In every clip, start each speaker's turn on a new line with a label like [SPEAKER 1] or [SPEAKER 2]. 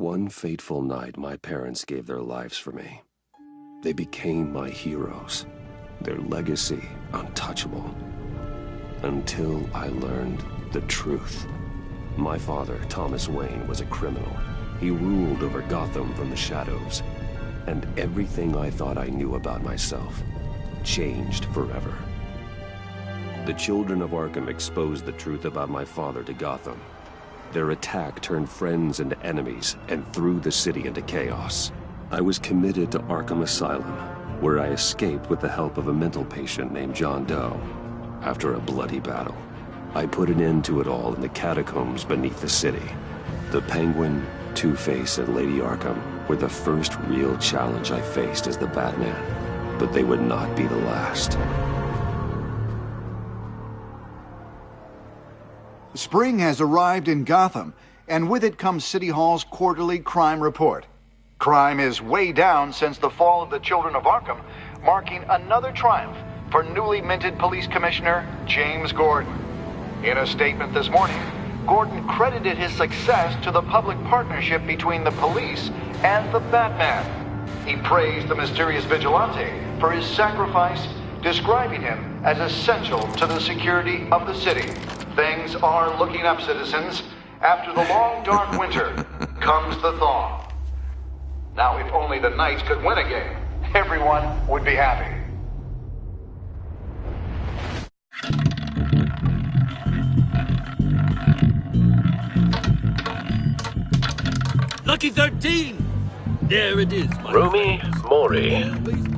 [SPEAKER 1] One fateful night, my parents gave their lives for me. They became my heroes, their legacy untouchable. Until I learned the truth. My father, Thomas Wayne, was a criminal. He ruled over Gotham from the shadows. And everything I thought I knew about myself changed forever. The children of Arkham exposed the truth about my father to Gotham. Their attack turned friends into enemies and threw the city into chaos. I was committed to Arkham Asylum, where I escaped with the help of a mental patient named John Doe. After a bloody battle, I put an end to it all in the catacombs beneath the city. The Penguin, Two-Face, and Lady Arkham were the first real challenge I faced as the Batman, but they would not be the last.
[SPEAKER 2] Spring has arrived in Gotham, and with it comes City Hall's quarterly crime report. Crime is way down since the fall of the Children of Arkham, marking another triumph for newly minted Police Commissioner James Gordon. In a statement this morning, Gordon credited his success to the public partnership between the police and the Batman. He praised the mysterious vigilante for his sacrifice, describing him as essential to the security of the city. Things are looking up, citizens. After the long, dark winter comes the thaw. Now, if only the Knights could win a game, everyone would be happy.
[SPEAKER 3] Lucky 13! There it is, my
[SPEAKER 4] Rumi
[SPEAKER 3] friends.
[SPEAKER 4] Mori,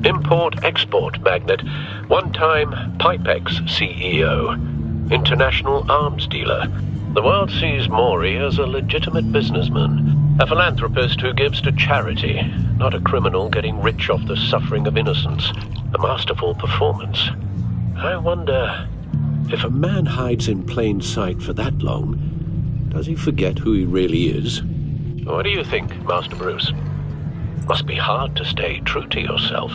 [SPEAKER 4] import-export magnate, one-time Pipex CEO, international arms dealer. The world sees Mori as a legitimate businessman, a philanthropist who gives to charity, not a criminal getting rich off the suffering of innocence. A masterful performance. I wonder, if a man hides in plain sight for that long, does he forget who he really is? What do you think, Master Bruce? Must be hard to stay true to yourself.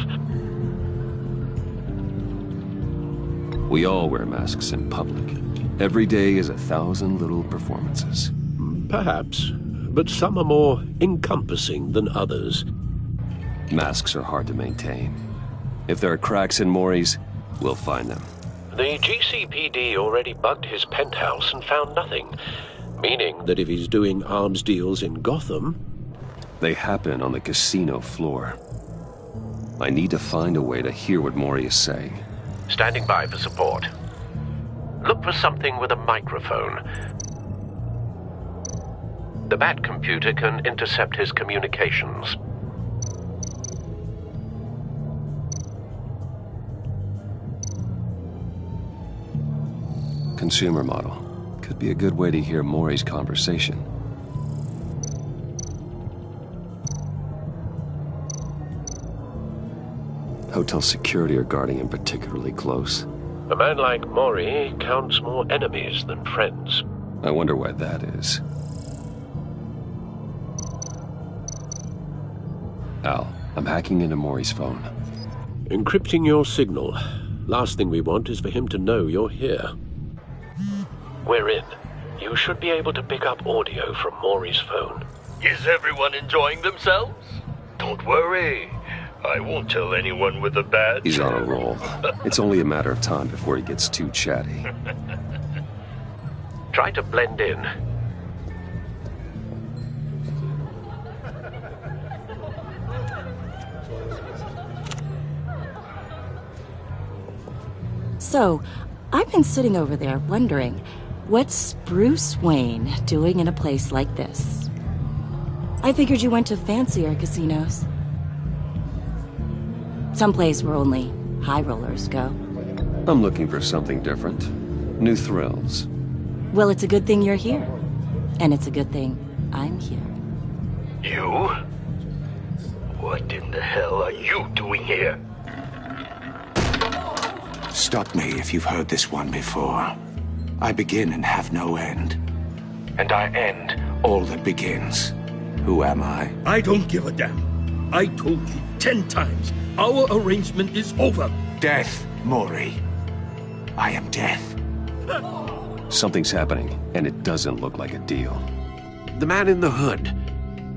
[SPEAKER 1] We all wear masks in public. Every day is 1,000 little performances.
[SPEAKER 4] Perhaps, but some are more encompassing than others.
[SPEAKER 1] Masks are hard to maintain. If there are cracks in Mori's, we'll find them.
[SPEAKER 4] The GCPD already bugged his penthouse and found nothing, meaning that if he's doing arms deals in Gotham...
[SPEAKER 1] They happen on the casino floor. I need to find a way to hear what Mori is saying.
[SPEAKER 4] Standing by for support. Look for something with a microphone. The Bat computer can intercept his communications.
[SPEAKER 1] Consumer model. Could be a good way to hear Mori's conversation. Hotel security are guarding him particularly close.
[SPEAKER 4] A man like Mori counts more enemies than friends.
[SPEAKER 1] I wonder why that is. Al, I'm hacking into Mori's phone.
[SPEAKER 4] Encrypting your signal. Last thing we want is for him to know you're here. We're in. You should be able to pick up audio from Mori's phone.
[SPEAKER 3] Is everyone enjoying themselves? Don't worry. I won't tell anyone with a badge.
[SPEAKER 1] He's on a roll. It's only a matter of time before he gets too chatty.
[SPEAKER 4] Try to blend in.
[SPEAKER 5] So, I've been sitting over there wondering, what's Bruce Wayne doing in a place like this? I figured you went to fancier casinos. Someplace where only high rollers go.
[SPEAKER 1] I'm looking for something different. New thrills.
[SPEAKER 5] Well, it's a good thing you're here. And it's a good thing I'm here.
[SPEAKER 3] You? What in the hell are you doing here?
[SPEAKER 6] Stop me if you've heard this one before. I begin and have no end. And I end all that begins. Who am I?
[SPEAKER 3] I don't give a damn. I told you 10 times. Our arrangement is over.
[SPEAKER 6] Death, Mori. I am death.
[SPEAKER 1] Something's happening, and it doesn't look like a deal.
[SPEAKER 4] The man in the hood.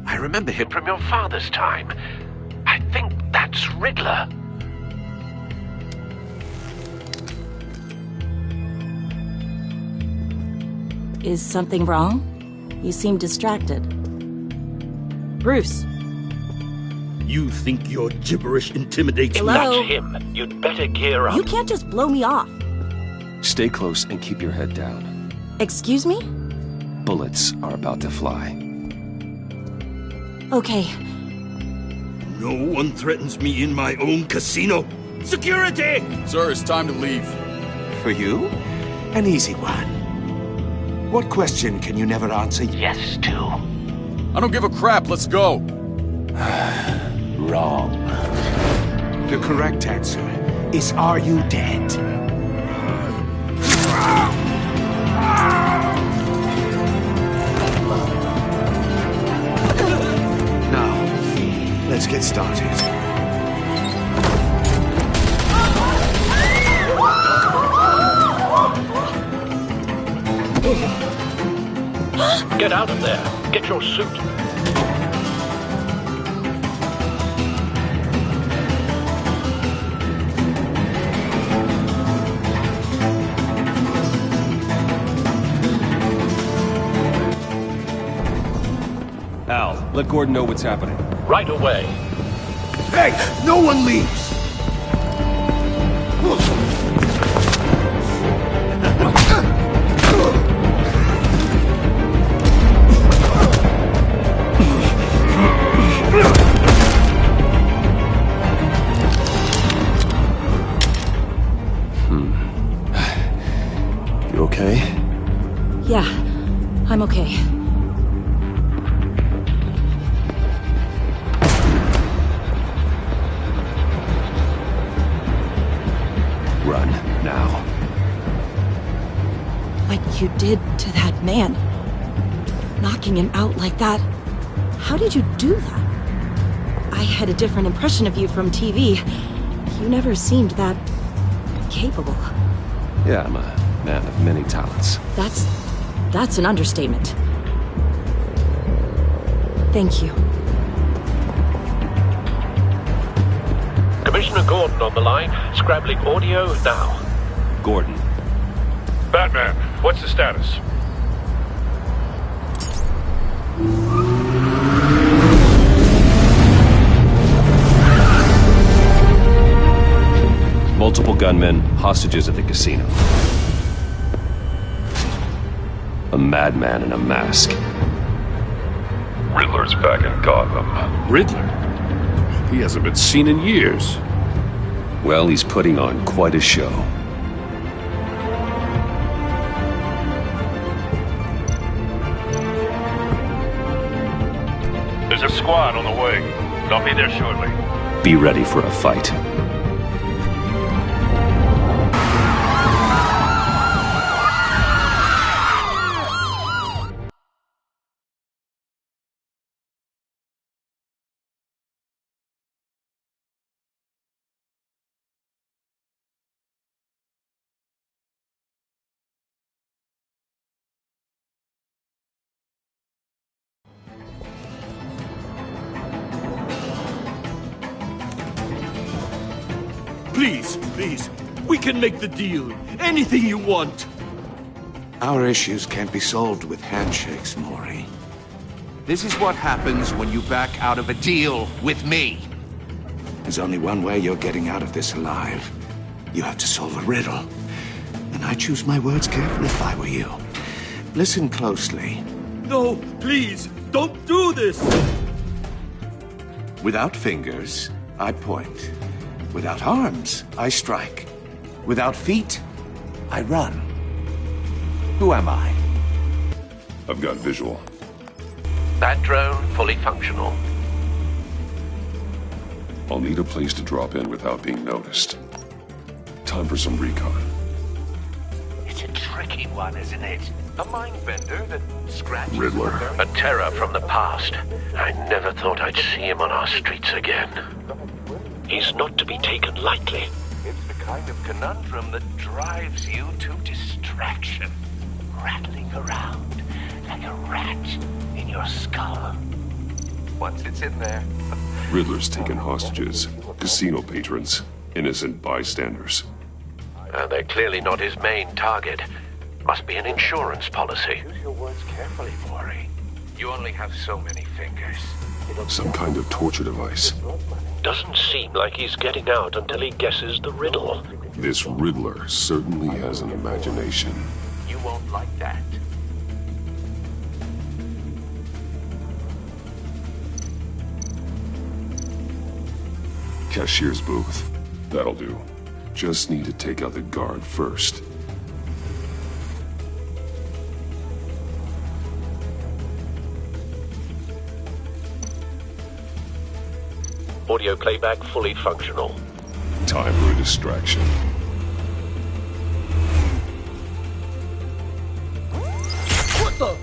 [SPEAKER 4] I remember him from your father's time. I think that's Riddler.
[SPEAKER 5] Is something wrong? You seem distracted. Bruce.
[SPEAKER 3] You think your gibberish intimidates me?
[SPEAKER 5] Hello?
[SPEAKER 4] That's him. You'd better gear up.
[SPEAKER 5] You can't just blow me off.
[SPEAKER 1] Stay close and keep your head down.
[SPEAKER 5] Excuse me?
[SPEAKER 1] Bullets are about to fly.
[SPEAKER 5] Okay.
[SPEAKER 3] No one threatens me in my own casino. Security!
[SPEAKER 7] Sir, it's time to leave.
[SPEAKER 6] For you? An easy one. What question can you never answer yes to?
[SPEAKER 7] I don't give a crap, let's go.
[SPEAKER 6] Wrong. The correct answer is, are you dead? Now, let's get started.
[SPEAKER 4] Get out of there. Get your suit.
[SPEAKER 1] Al, let Gordon know what's happening.
[SPEAKER 4] Right away.
[SPEAKER 6] Hey, no one leaves!
[SPEAKER 5] Yeah, I'm okay.
[SPEAKER 1] Run, now.
[SPEAKER 5] Like you did to that man. Knocking him out like that. How did you do that? I had a different impression of you from TV. You never seemed that... capable.
[SPEAKER 1] Yeah, I'm a man of many talents.
[SPEAKER 5] That's an understatement. Thank you.
[SPEAKER 4] Commissioner Gordon on the line. Scrabbling audio now.
[SPEAKER 1] Gordon.
[SPEAKER 3] Batman, what's the status?
[SPEAKER 1] Multiple gunmen, hostages at the casino. A madman in a mask.
[SPEAKER 3] Riddler's back in Gotham.
[SPEAKER 8] Riddler? He hasn't been seen in years.
[SPEAKER 1] Well, he's putting on quite a show.
[SPEAKER 3] There's a squad on the way. They'll be there shortly.
[SPEAKER 1] Be ready for a fight.
[SPEAKER 9] Please, we can make the deal. Anything you want.
[SPEAKER 6] Our issues can't be solved with handshakes, Maury.
[SPEAKER 10] This is what happens when you back out of a deal with me.
[SPEAKER 6] There's only one way you're getting out of this alive. You have to solve a riddle. And I choose my words carefully if I were you. Listen closely.
[SPEAKER 9] No, please, don't do this!
[SPEAKER 6] Without fingers, I point. Without arms, I strike. Without feet, I run. Who am I?
[SPEAKER 8] I've got visual.
[SPEAKER 4] That drone fully functional.
[SPEAKER 8] I'll need a place to drop in without being noticed. Time for some recon.
[SPEAKER 3] It's a tricky one, isn't it? A mind bender that scratches...
[SPEAKER 8] Riddler.
[SPEAKER 4] A terror from the past. I never thought I'd see him on our streets again. He's not to be taken lightly.
[SPEAKER 3] It's the kind of conundrum that drives you to distraction. Rattling around like a rat in your skull. Once it's in there...
[SPEAKER 8] Riddler's taken hostages, casino patrons, innocent bystanders.
[SPEAKER 4] They're clearly not his main target. Must be an insurance policy.
[SPEAKER 3] Use your words carefully, Maury. You only have so many fingers.
[SPEAKER 8] Some kind of torture device.
[SPEAKER 4] Doesn't seem like he's getting out until he guesses the riddle.
[SPEAKER 8] This Riddler certainly has an imagination.
[SPEAKER 3] You won't like that.
[SPEAKER 8] Cashier's booth. That'll do. Just need to take out the guard first.
[SPEAKER 4] Audio playback fully functional.
[SPEAKER 8] Time for a distraction.
[SPEAKER 9] What the?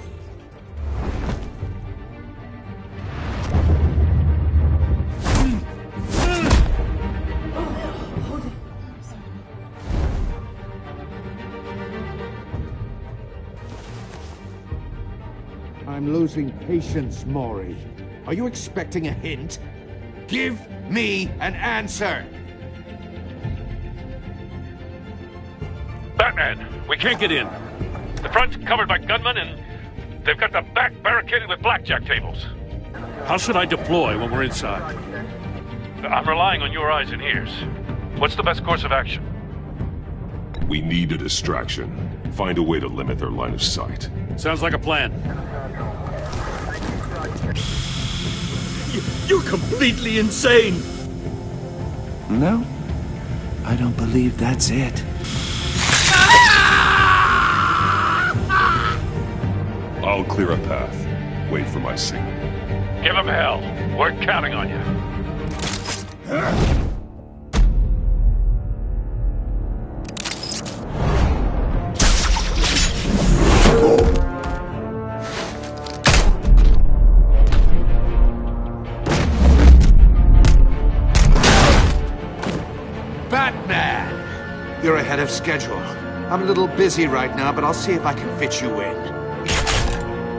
[SPEAKER 6] I'm losing patience, Maury. Are you expecting a hint? Give me an answer!
[SPEAKER 3] Batman, we can't get in. The front's covered by gunmen, and they've got the back barricaded with blackjack tables.
[SPEAKER 9] How should I deploy when we're inside?
[SPEAKER 3] I'm relying on your eyes and ears. What's the best course of action?
[SPEAKER 8] We need a distraction. Find a way to limit their line of sight.
[SPEAKER 9] Sounds like a plan. You're completely insane!
[SPEAKER 6] No, I don't believe that's it.
[SPEAKER 8] I'll clear a path. Wait for my signal.
[SPEAKER 11] Give him hell. We're counting on you.
[SPEAKER 10] Batman! You're ahead of schedule. I'm a little busy right now, but I'll see if I can fit you in.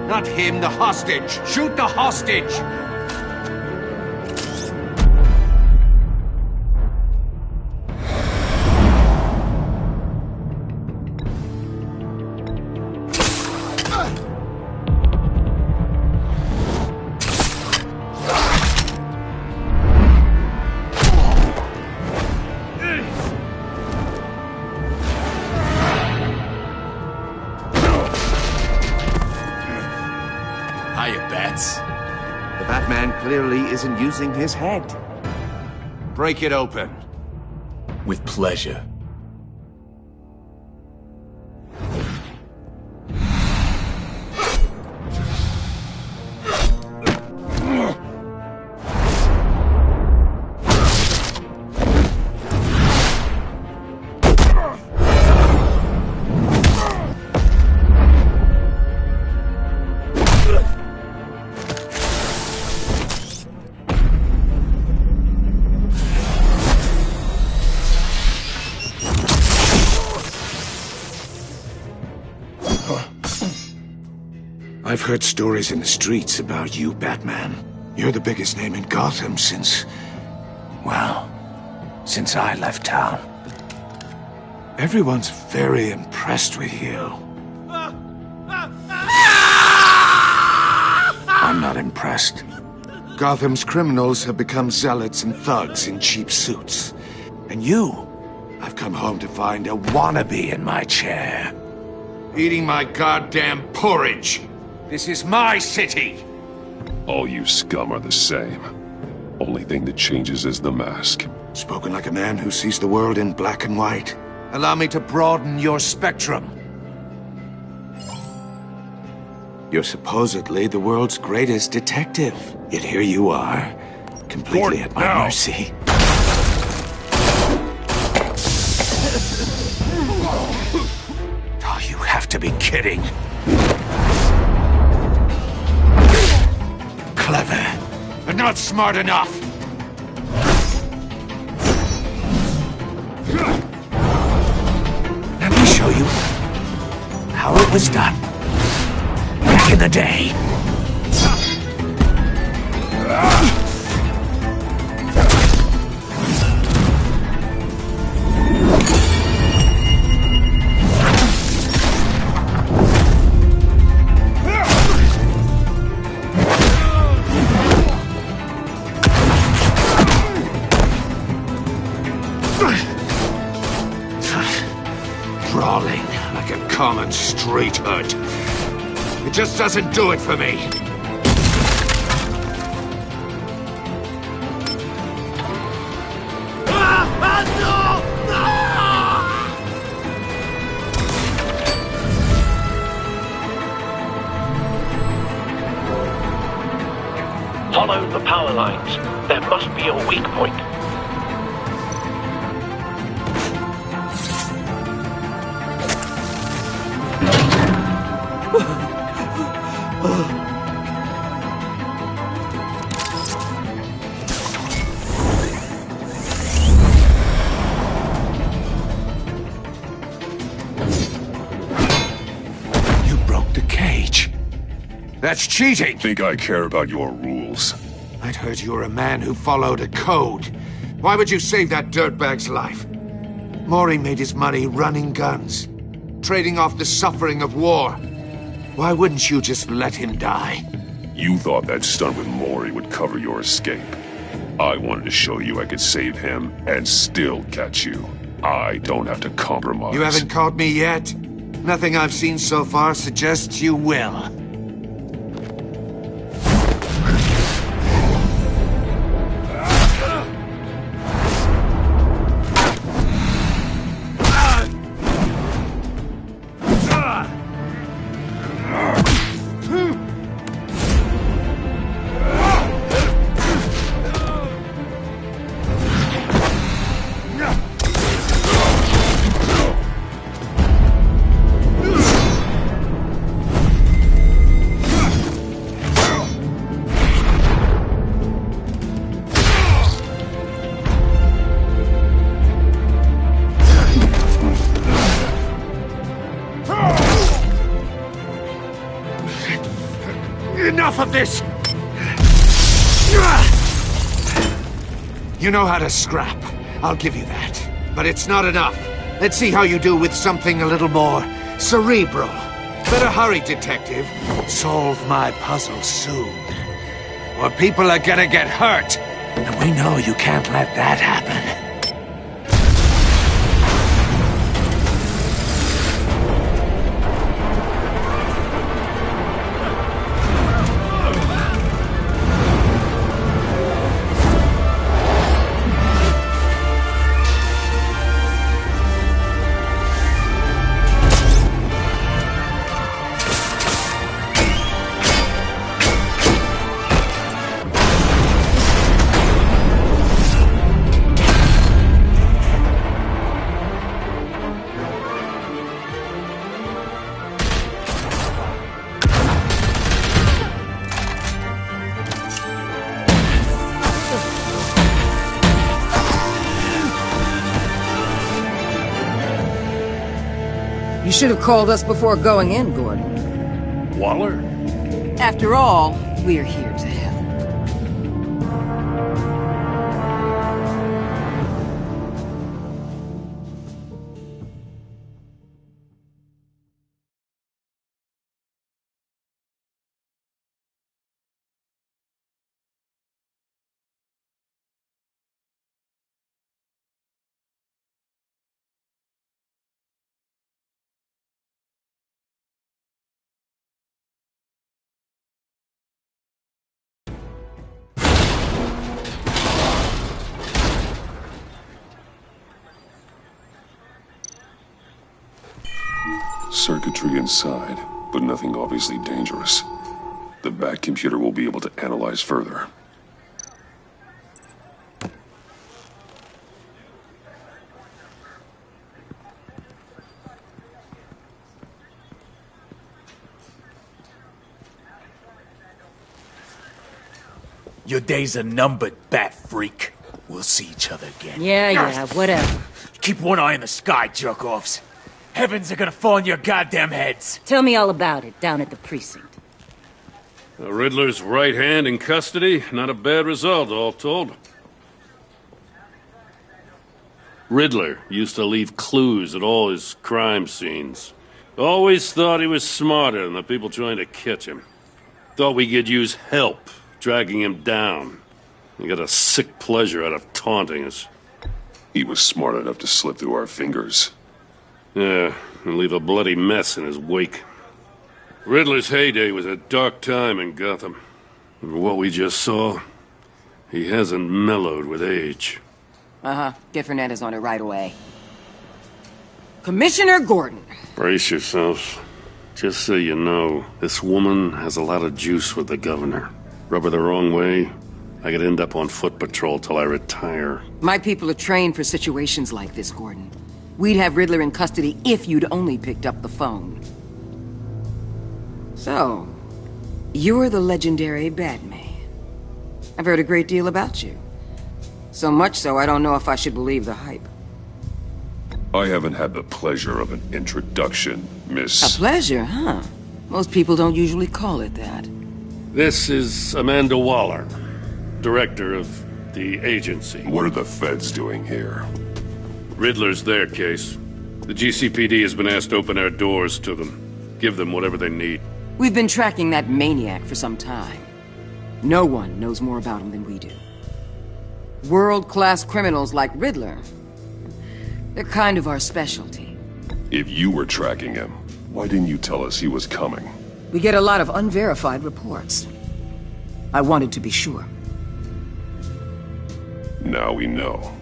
[SPEAKER 10] Not him, the hostage! Shoot the hostage! The Batman clearly isn't using his head. Break it open.
[SPEAKER 9] With pleasure.
[SPEAKER 6] I've heard stories in the streets about you, Batman. You're the biggest name in Gotham since I left town. Everyone's very impressed with you. I'm not impressed. Gotham's criminals have become zealots and thugs in cheap suits. And you, I've come home to find a wannabe in my chair. Eating my goddamn porridge. This is my city!
[SPEAKER 8] All you scum are the same. Only thing that changes is the mask.
[SPEAKER 6] Spoken like a man who sees the world in black and white.
[SPEAKER 10] Allow me to broaden your spectrum.
[SPEAKER 6] You're supposedly the world's greatest detective. Yet here you are, completely at my mercy.
[SPEAKER 10] Oh, you have to be kidding. Clever, but not smart enough.
[SPEAKER 6] Let me show you how it was done back in the day.
[SPEAKER 10] Brawling like a common street hood. It just doesn't do it for me.
[SPEAKER 4] Follow the power lines. There must be a weak point.
[SPEAKER 6] You broke the cage.
[SPEAKER 10] That's cheating!
[SPEAKER 8] Think I care about your rules?
[SPEAKER 10] I'd heard you were a man who followed a code. Why would you save that dirtbag's life? Mori made his money running guns, trading off the suffering of war. Why wouldn't you just let him die?
[SPEAKER 8] You thought that stunt with Mori would cover your escape. I wanted to show you I could save him and still catch you. I don't have to compromise.
[SPEAKER 10] You haven't caught me yet. Nothing I've seen so far suggests you will. enough of this! You know how to scrap. I'll give you that. But it's not enough. Let's see how you do with something a little more cerebral. Better hurry, detective. Solve my puzzle soon. Or people are gonna get hurt. And we know you can't let that happen.
[SPEAKER 12] You should have called us before going in, Gordon.
[SPEAKER 11] Waller?
[SPEAKER 12] After all, we're here to help.
[SPEAKER 8] Circuitry inside, but nothing obviously dangerous. The back computer will be able to analyze further.
[SPEAKER 9] Your days are numbered, bat freak. We'll see each other again.
[SPEAKER 12] Yeah, whatever.
[SPEAKER 9] Keep one eye in the sky, jerk-offs. Heavens are gonna fall on your goddamn heads.
[SPEAKER 12] Tell me all about it down at the precinct.
[SPEAKER 11] The Riddler's right hand in custody. Not a bad result, all told. Riddler used to leave clues at all his crime scenes. Always thought he was smarter than the people trying to catch him. Thought we could use help dragging him down. He got a sick pleasure out of taunting us.
[SPEAKER 8] He was smart enough to slip through our fingers.
[SPEAKER 11] Yeah, and leave a bloody mess in his wake. Riddler's heyday was a dark time in Gotham. And for what we just saw, he hasn't mellowed with age.
[SPEAKER 12] Get Fernandez on it right away. Commissioner Gordon.
[SPEAKER 11] Brace yourselves. Just so you know, this woman has a lot of juice with the governor. Rub her the wrong way, I could end up on foot patrol till I retire.
[SPEAKER 12] My people are trained for situations like this, Gordon. We'd have Riddler in custody if you'd only picked up the phone. So, you're the legendary Batman. I've heard a great deal about you. So much so, I don't know if I should believe the hype.
[SPEAKER 8] I haven't had the pleasure of an introduction, Miss...
[SPEAKER 12] A pleasure, huh? Most people don't usually call it that.
[SPEAKER 11] This is Amanda Waller, director of the agency.
[SPEAKER 8] What are the feds doing here?
[SPEAKER 11] Riddler's their case. The GCPD has been asked to open our doors to them. Give them whatever they need.
[SPEAKER 12] We've been tracking that maniac for some time. No one knows more about him than we do. World-class criminals like Riddler. They're kind of our specialty.
[SPEAKER 8] If you were tracking him, why didn't you tell us he was coming?
[SPEAKER 12] We get a lot of unverified reports. I wanted to be sure.
[SPEAKER 8] Now we know.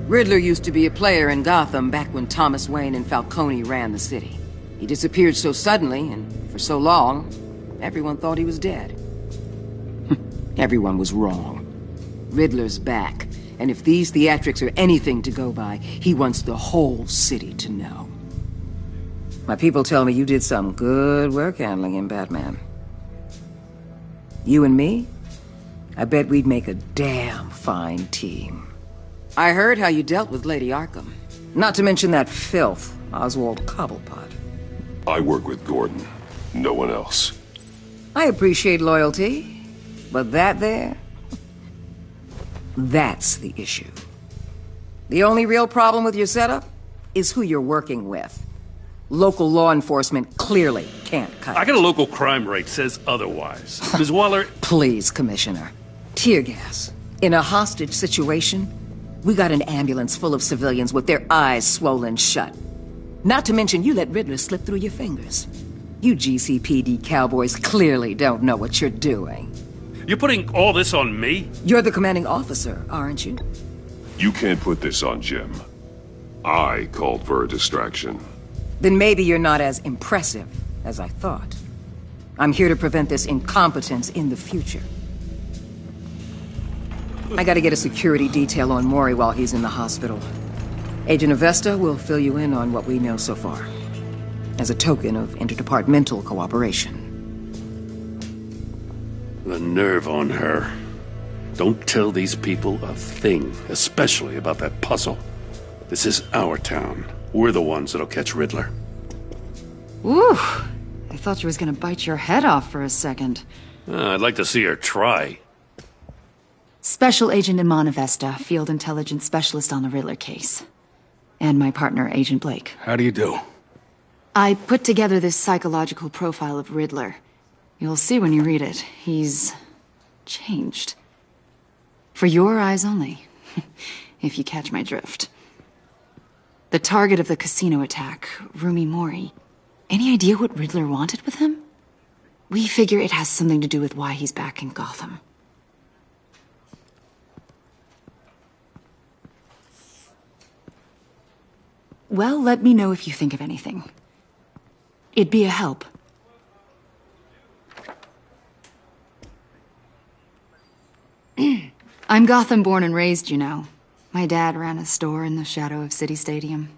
[SPEAKER 12] Riddler used to be a player in Gotham back when Thomas Wayne and Falcone ran the city. He disappeared so suddenly, and for so long, everyone thought he was dead. Everyone was wrong. Riddler's back, and if these theatrics are anything to go by, he wants the whole city to know. My people tell me you did some good work handling him, Batman. You and me? I bet we'd make a damn fine team. I heard how you dealt with Lady Arkham. Not to mention that filth, Oswald Cobblepot.
[SPEAKER 8] I work with Gordon. No one else.
[SPEAKER 12] I appreciate loyalty, but that there... that's the issue. The only real problem with your setup is who you're working with. Local law enforcement clearly can't cut
[SPEAKER 11] I got a local crime rate says otherwise. Ms. Waller...
[SPEAKER 12] Please, Commissioner. Tear gas. In a hostage situation, we got an ambulance full of civilians with their eyes swollen shut. Not to mention you let Riddler slip through your fingers. You GCPD cowboys clearly don't know what you're doing.
[SPEAKER 11] You're putting all this on me?
[SPEAKER 12] You're the commanding officer, aren't you?
[SPEAKER 8] You can't put this on Jim. I called for a distraction.
[SPEAKER 12] Then maybe you're not as impressive as I thought. I'm here to prevent this incompetence in the future. I gotta get a security detail on Maury while he's in the hospital. Agent Avesta will fill you in on what we know so far, as a token of interdepartmental cooperation.
[SPEAKER 11] The nerve on her. Don't tell these people a thing, especially about that puzzle. This is our town. We're the ones that'll catch Riddler.
[SPEAKER 13] Ooh, I thought she was gonna bite your head off for a second.
[SPEAKER 11] I'd like to see her try.
[SPEAKER 13] Special Agent Iman Avesta, Field Intelligence Specialist on the Riddler case. And my partner, Agent Blake.
[SPEAKER 7] How do you do?
[SPEAKER 13] I put together this psychological profile of Riddler. You'll see when you read it. He's... changed. For your eyes only, if you catch my drift. The target of the casino attack, Rumi Mori. Any idea what Riddler wanted with him? We figure it has something to do with why he's back in Gotham. Well, let me know if you think of anything. It'd be a help. I'm Gotham born and raised, you know. My dad ran a store in the shadow of City Stadium.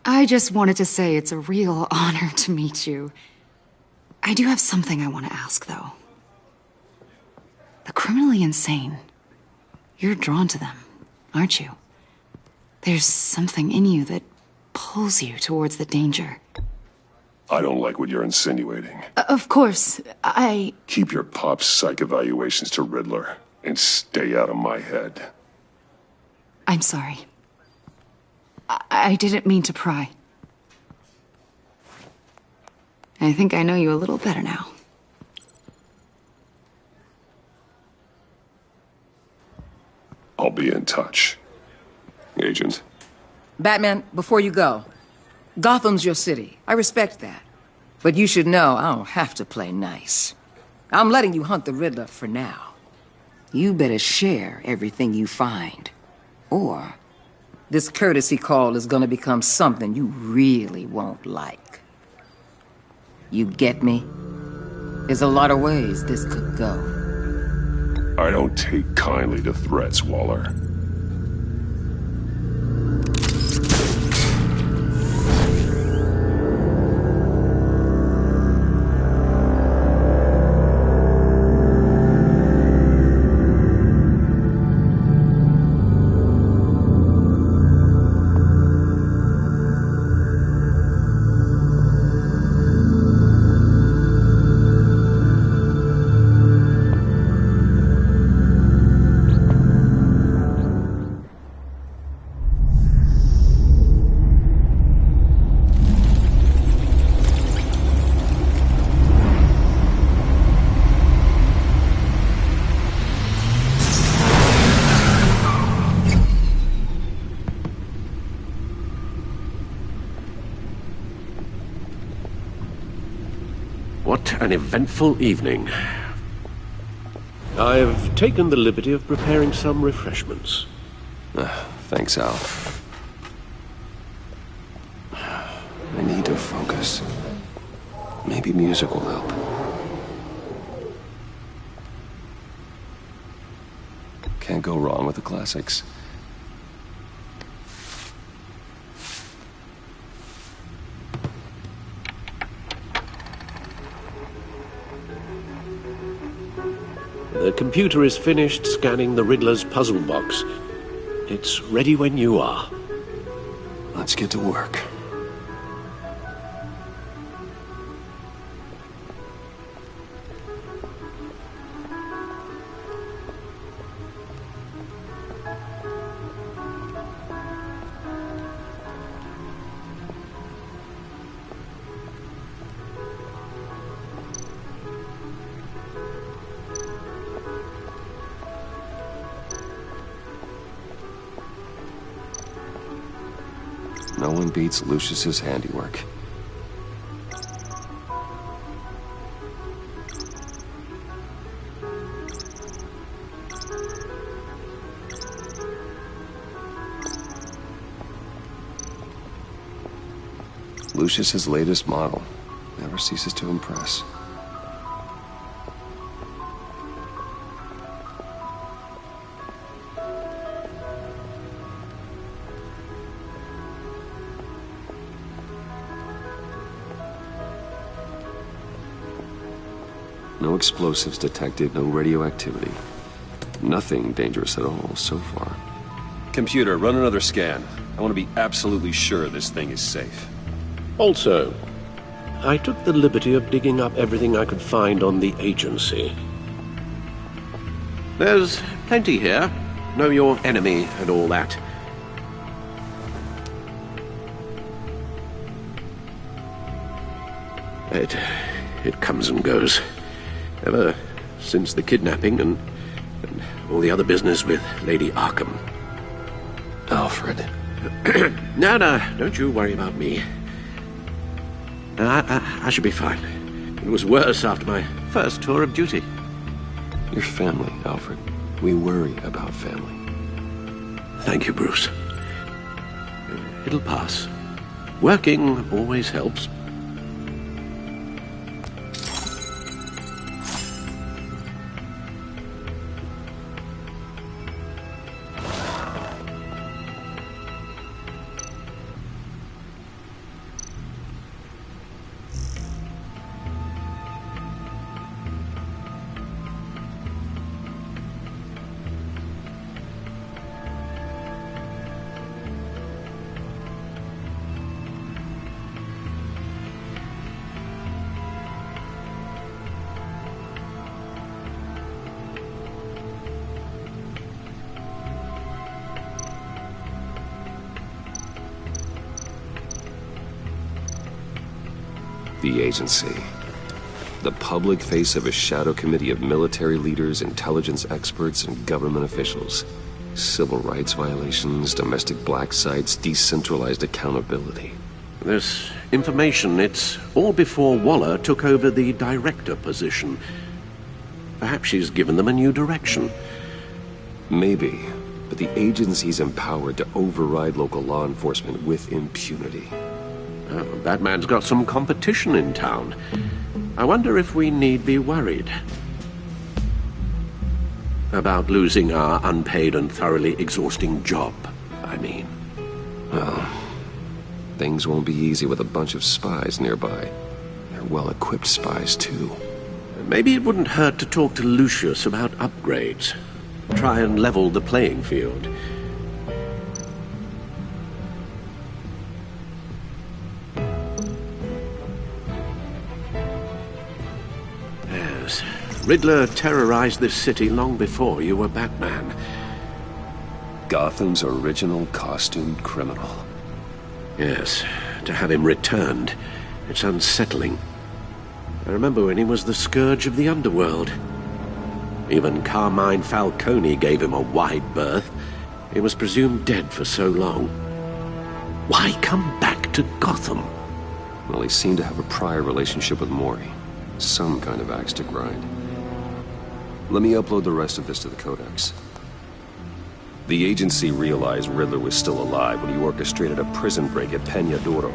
[SPEAKER 13] I just wanted to say it's a real honor to meet you. I do have something I want to ask, though. The criminally insane. You're drawn to them, aren't you? There's something in you that pulls you towards the danger.
[SPEAKER 8] I don't like what you're insinuating.
[SPEAKER 13] Of course, I...
[SPEAKER 8] Keep your pop psych evaluations to Riddler, and stay out of my head.
[SPEAKER 13] I'm sorry. I didn't mean to pry. I think I know you a little better now.
[SPEAKER 8] I'll be in touch. Agent.
[SPEAKER 12] Batman, before you go, Gotham's your city. I respect that. But you should know I don't have to play nice. I'm letting you hunt the Riddler for now. You better share everything you find. Or this courtesy call is gonna become something you really won't like. You get me? There's a lot of ways this could go.
[SPEAKER 8] I don't take kindly to threats, Waller.
[SPEAKER 4] What an eventful evening. I've taken the liberty of preparing some refreshments.
[SPEAKER 1] Thanks, Al. I need to focus. Maybe music will help. Can't go wrong with the classics.
[SPEAKER 4] The computer is finished scanning the Riddler's puzzle box. It's ready when you are.
[SPEAKER 1] Let's get to work. No one beats Lucius's handiwork. Lucius's latest model never ceases to impress. No explosives detected, no radioactivity. Nothing dangerous at all so far. Computer, run another scan. I want to be absolutely sure this thing is safe.
[SPEAKER 4] Also, I took the liberty of digging up everything I could find on the agency. There's plenty here. Know your enemy and all that. It comes and goes. Ever since the kidnapping and all the other business with Lady Arkham.
[SPEAKER 1] Alfred.
[SPEAKER 4] No, don't you worry about me. I should be fine. It was worse after my first tour of duty.
[SPEAKER 1] Your family, Alfred. We worry about family.
[SPEAKER 4] Thank you, Bruce. It'll pass. Working always helps.
[SPEAKER 1] The agency. The public face of a shadow committee of military leaders, intelligence experts, and government officials. Civil rights violations, domestic black sites, decentralized accountability.
[SPEAKER 4] This information, it's all before Waller took over the director position. Perhaps she's given them a new direction.
[SPEAKER 1] Maybe, but the agency's empowered to override local law enforcement with impunity.
[SPEAKER 4] Oh, Batman's got some competition in town. I wonder if we need be worried about losing our unpaid and thoroughly exhausting job, I mean.
[SPEAKER 1] Well, things won't be easy with a bunch of spies nearby. They're well-equipped spies, too.
[SPEAKER 4] Maybe it wouldn't hurt to talk to Lucius about upgrades. Try and level the playing field. Yes, Riddler terrorized this city long before you were Batman.
[SPEAKER 1] Gotham's original costumed criminal.
[SPEAKER 4] Yes, to have him returned, it's unsettling. I remember when he was the scourge of the underworld. Even Carmine Falcone gave him a wide berth. He was presumed dead for so long. Why come back to Gotham?
[SPEAKER 1] Well, he seemed to have a prior relationship with Mori. Some kind of axe to grind. Let me upload the rest of this to the Codex. The agency realized Riddler was still alive when he orchestrated a prison break at Peñadoro.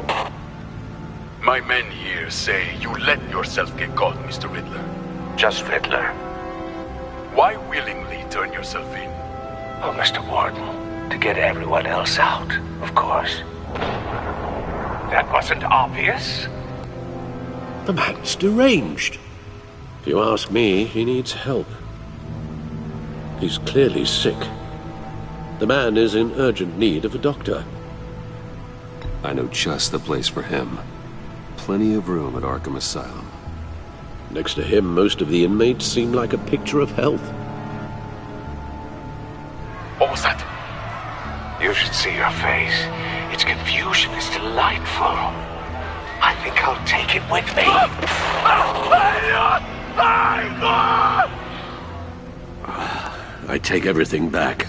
[SPEAKER 9] My men here say you let yourself get caught, Mr. Riddler.
[SPEAKER 3] Just Riddler.
[SPEAKER 9] Why willingly turn yourself in?
[SPEAKER 3] Oh, Mr. Warden, to get everyone else out, of course. That wasn't obvious?
[SPEAKER 4] The man's deranged. If you ask me, he needs help. He's clearly sick. The man is in urgent need of a doctor.
[SPEAKER 1] I know just the place for him. Plenty of room at Arkham Asylum.
[SPEAKER 4] Next to him, most of the inmates seem like a picture of health.
[SPEAKER 9] What was that?
[SPEAKER 3] You should see your face. Its confusion is delightful. I think I'll take it with me.
[SPEAKER 4] I take everything back.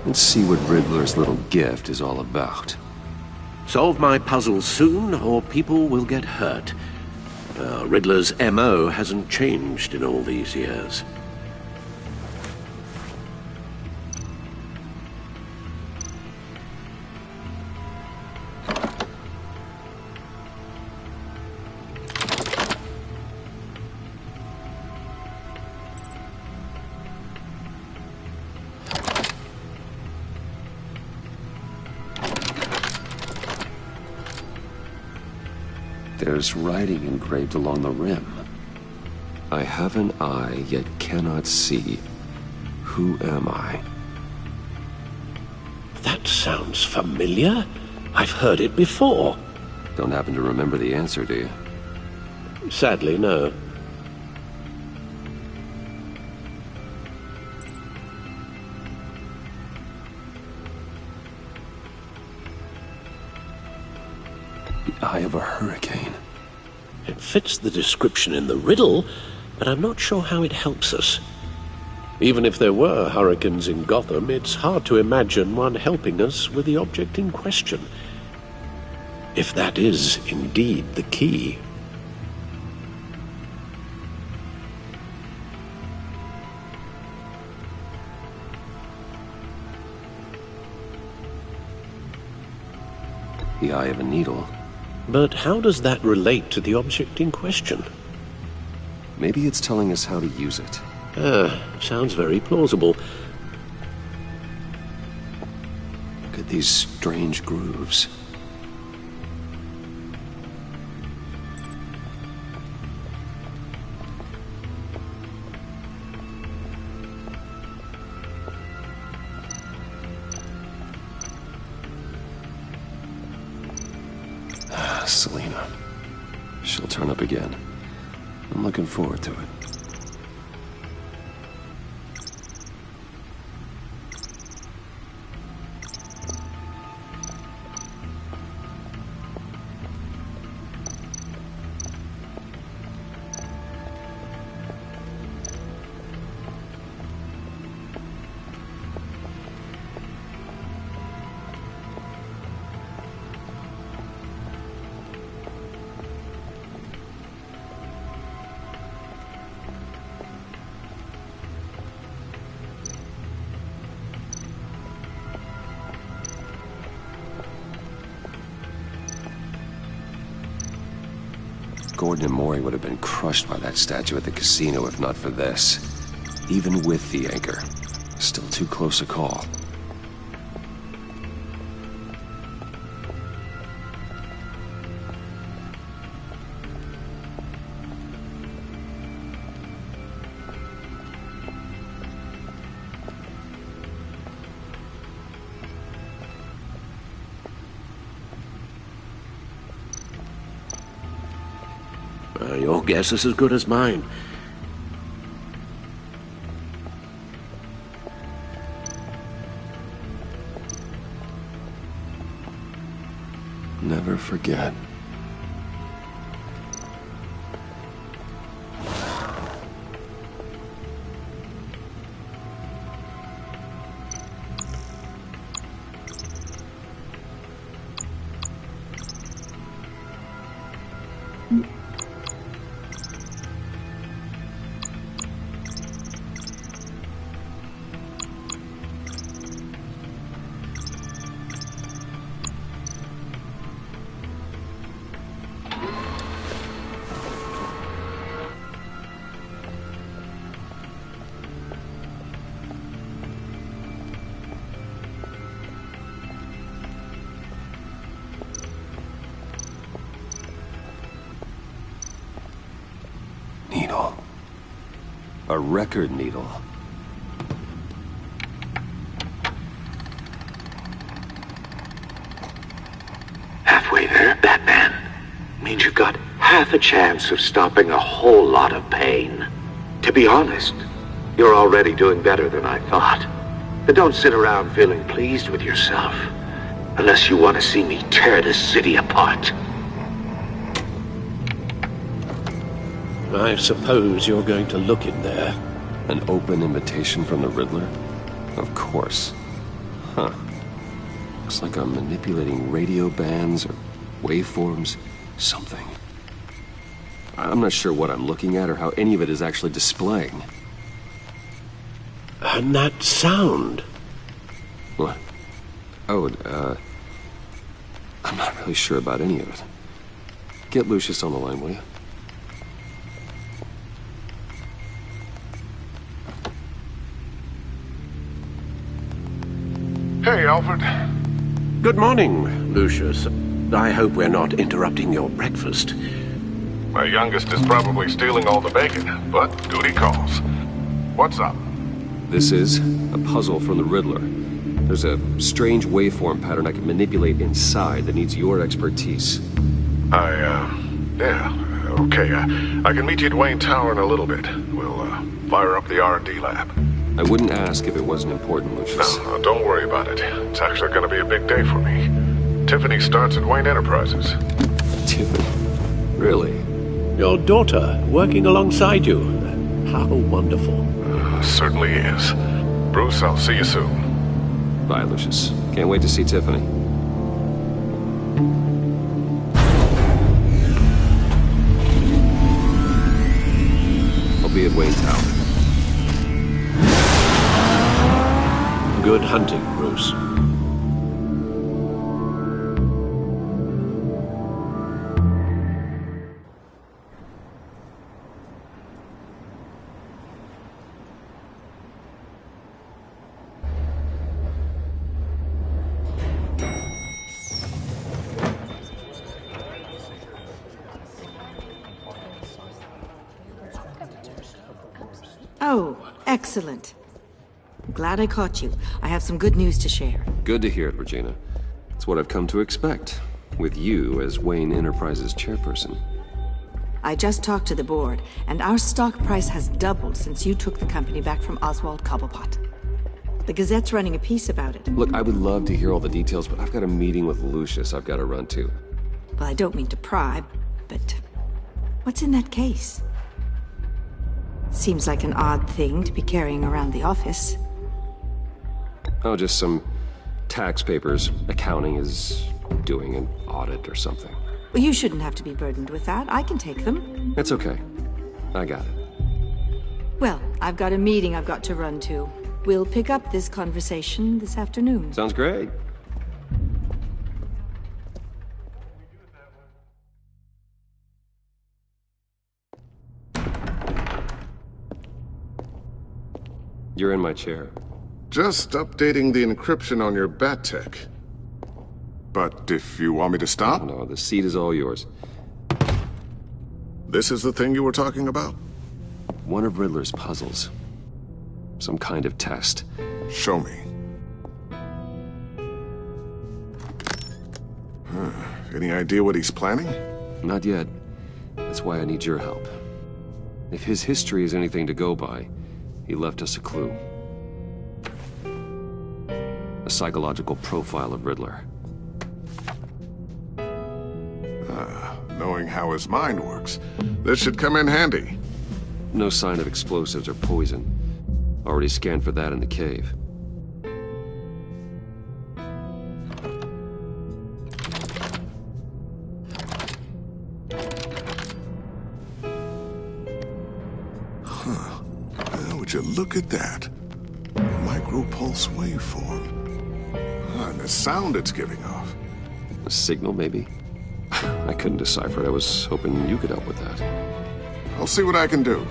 [SPEAKER 1] Let's see what Riddler's little gift is all about.
[SPEAKER 4] Solve my puzzle soon, or people will get hurt. Riddler's M.O. hasn't changed in all these years.
[SPEAKER 1] There's writing engraved along the rim. I have an eye, yet cannot see. Who am I?
[SPEAKER 4] That sounds familiar. I've heard it before.
[SPEAKER 1] Don't happen to remember the answer, do you?
[SPEAKER 4] Sadly, no.
[SPEAKER 1] The eye of a hurricane.
[SPEAKER 4] It fits the description in the riddle, but I'm not sure how it helps us. Even if there were hurricanes in Gotham, it's hard to imagine one helping us with the object in question. If that is indeed the key.
[SPEAKER 1] The eye of a needle.
[SPEAKER 4] But how does that relate to the object in question?
[SPEAKER 1] Maybe it's telling us how to use it.
[SPEAKER 4] Sounds very plausible.
[SPEAKER 1] Look at these strange grooves. Selina. She'll turn up again. I'm looking forward to it. Gordon and Maury would have been crushed by that statue at the casino if not for this. Even with the anchor. Still too close a call.
[SPEAKER 4] Your guess is as good as mine.
[SPEAKER 1] Never forget. Needle. A record needle.
[SPEAKER 14] Halfway there, Batman. Means you've got half a chance of stopping a whole lot of pain. To be honest, you're already doing better than I thought. But don't sit around feeling pleased with yourself. Unless you want to see me tear this city apart.
[SPEAKER 4] I suppose you're going to look in there.
[SPEAKER 1] An open invitation from the Riddler? Of course. Huh. Looks like I'm manipulating radio bands or waveforms. Something. I'm not sure what I'm looking at or how any of it is actually displaying.
[SPEAKER 4] And that sound?
[SPEAKER 1] What? Oh, I'm not really sure about any of it. Get Lucius on the line, will you?
[SPEAKER 15] Hey, Alfred.
[SPEAKER 4] Good morning, Lucius. I hope we're not interrupting your breakfast.
[SPEAKER 15] My youngest is probably stealing all the bacon, but duty calls. What's up?
[SPEAKER 1] This is a puzzle from the Riddler. There's a strange waveform pattern I can manipulate inside that needs your expertise.
[SPEAKER 15] Yeah, okay. I can meet you at Wayne Tower in a little bit. We'll, fire up the R&D lab.
[SPEAKER 1] I wouldn't ask if it wasn't important, Lucius.
[SPEAKER 15] No, don't worry about it. It's actually gonna be a big day for me. Tiffany starts at Wayne Enterprises.
[SPEAKER 1] Tiffany? Really?
[SPEAKER 4] Your daughter, working alongside you. How wonderful.
[SPEAKER 15] Certainly is. Bruce, I'll see you soon.
[SPEAKER 1] Bye, Lucius. Can't wait to see Tiffany. I'll be at Wayne Tower.
[SPEAKER 4] Good hunting, Bruce.
[SPEAKER 5] Oh, excellent. Glad I caught you. I have some good news to share.
[SPEAKER 1] Good to hear it, Regina. It's what I've come to expect, with you as Wayne Enterprises chairperson.
[SPEAKER 5] I just talked to the board, and our stock price has doubled since you took the company back from Oswald Cobblepot. The Gazette's running a piece about it.
[SPEAKER 1] Look, I would love to hear all the details, but I've got a meeting with Lucius I've got to run to.
[SPEAKER 5] Well, I don't mean to pry, but what's in that case? Seems like an odd thing to be carrying around the office.
[SPEAKER 1] Oh, just some tax papers. Accounting is doing an audit or something.
[SPEAKER 5] Well, you shouldn't have to be burdened with that. I can take them.
[SPEAKER 1] It's okay. I got it.
[SPEAKER 5] Well, I've got a meeting I've got to run to. We'll pick up this conversation this afternoon.
[SPEAKER 1] Sounds great. You're in my chair.
[SPEAKER 15] Just updating the encryption on your bat tech. But if you want me to stop?
[SPEAKER 1] No, the seat is all yours.
[SPEAKER 15] This is the thing you were talking about?
[SPEAKER 1] One of Riddler's puzzles. Some kind of test.
[SPEAKER 15] Show me. Any idea what he's planning?
[SPEAKER 1] Not yet. That's why I need your help. If his history is anything to go by, he left us a clue. A psychological profile of Riddler.
[SPEAKER 15] Knowing how his mind works, this should come in handy.
[SPEAKER 1] No sign of explosives or poison. Already scanned for that in the cave.
[SPEAKER 15] Would you look at that? Micropulse waveform. And the sound it's giving off.
[SPEAKER 1] A signal, maybe? I couldn't decipher it. I was hoping you could help with that.
[SPEAKER 15] I'll see what I can do.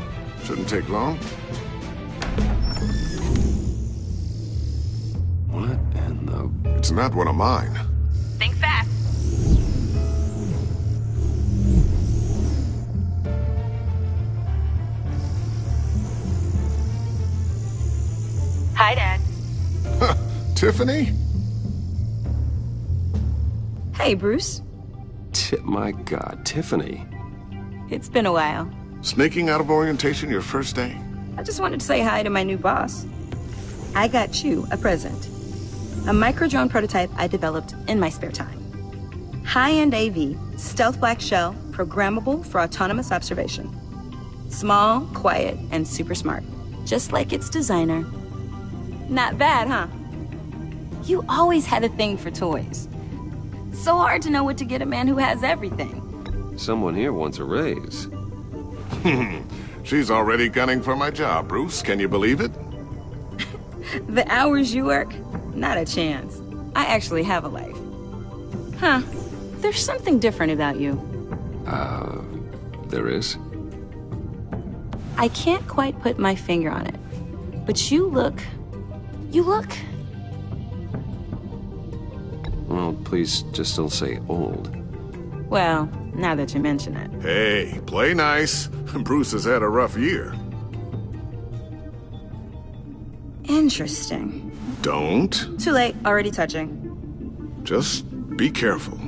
[SPEAKER 15] Shouldn't take long.
[SPEAKER 1] What in the...
[SPEAKER 15] It's not one of mine.
[SPEAKER 16] Think fast. Hi, Dad.
[SPEAKER 15] Tiffany?
[SPEAKER 16] Hey, Bruce.
[SPEAKER 1] My God, Tiffany.
[SPEAKER 16] It's been a while.
[SPEAKER 15] Sneaking out of orientation your first day?
[SPEAKER 16] I just wanted to say hi to my new boss. I got you a present. A micro-drone prototype I developed in my spare time. High-end AV, stealth black shell, programmable for autonomous observation. Small, quiet, and super smart. Just like its designer. Not bad, huh? You always had a thing for toys. So hard to know what to get a man who has everything.
[SPEAKER 1] Someone here wants a raise.
[SPEAKER 15] She's already gunning for my job, Bruce. Can you believe it?
[SPEAKER 16] The hours you work? Not a chance. I actually have a life. Huh. There's something different about you.
[SPEAKER 1] There is?
[SPEAKER 16] I can't quite put my finger on it. But you look...
[SPEAKER 1] Well, please just don't say old.
[SPEAKER 16] Well, now that you mention it.
[SPEAKER 15] Hey, play nice. Bruce has had a rough year.
[SPEAKER 16] Interesting.
[SPEAKER 15] Don't.
[SPEAKER 16] Too late, already touching.
[SPEAKER 15] Just be careful.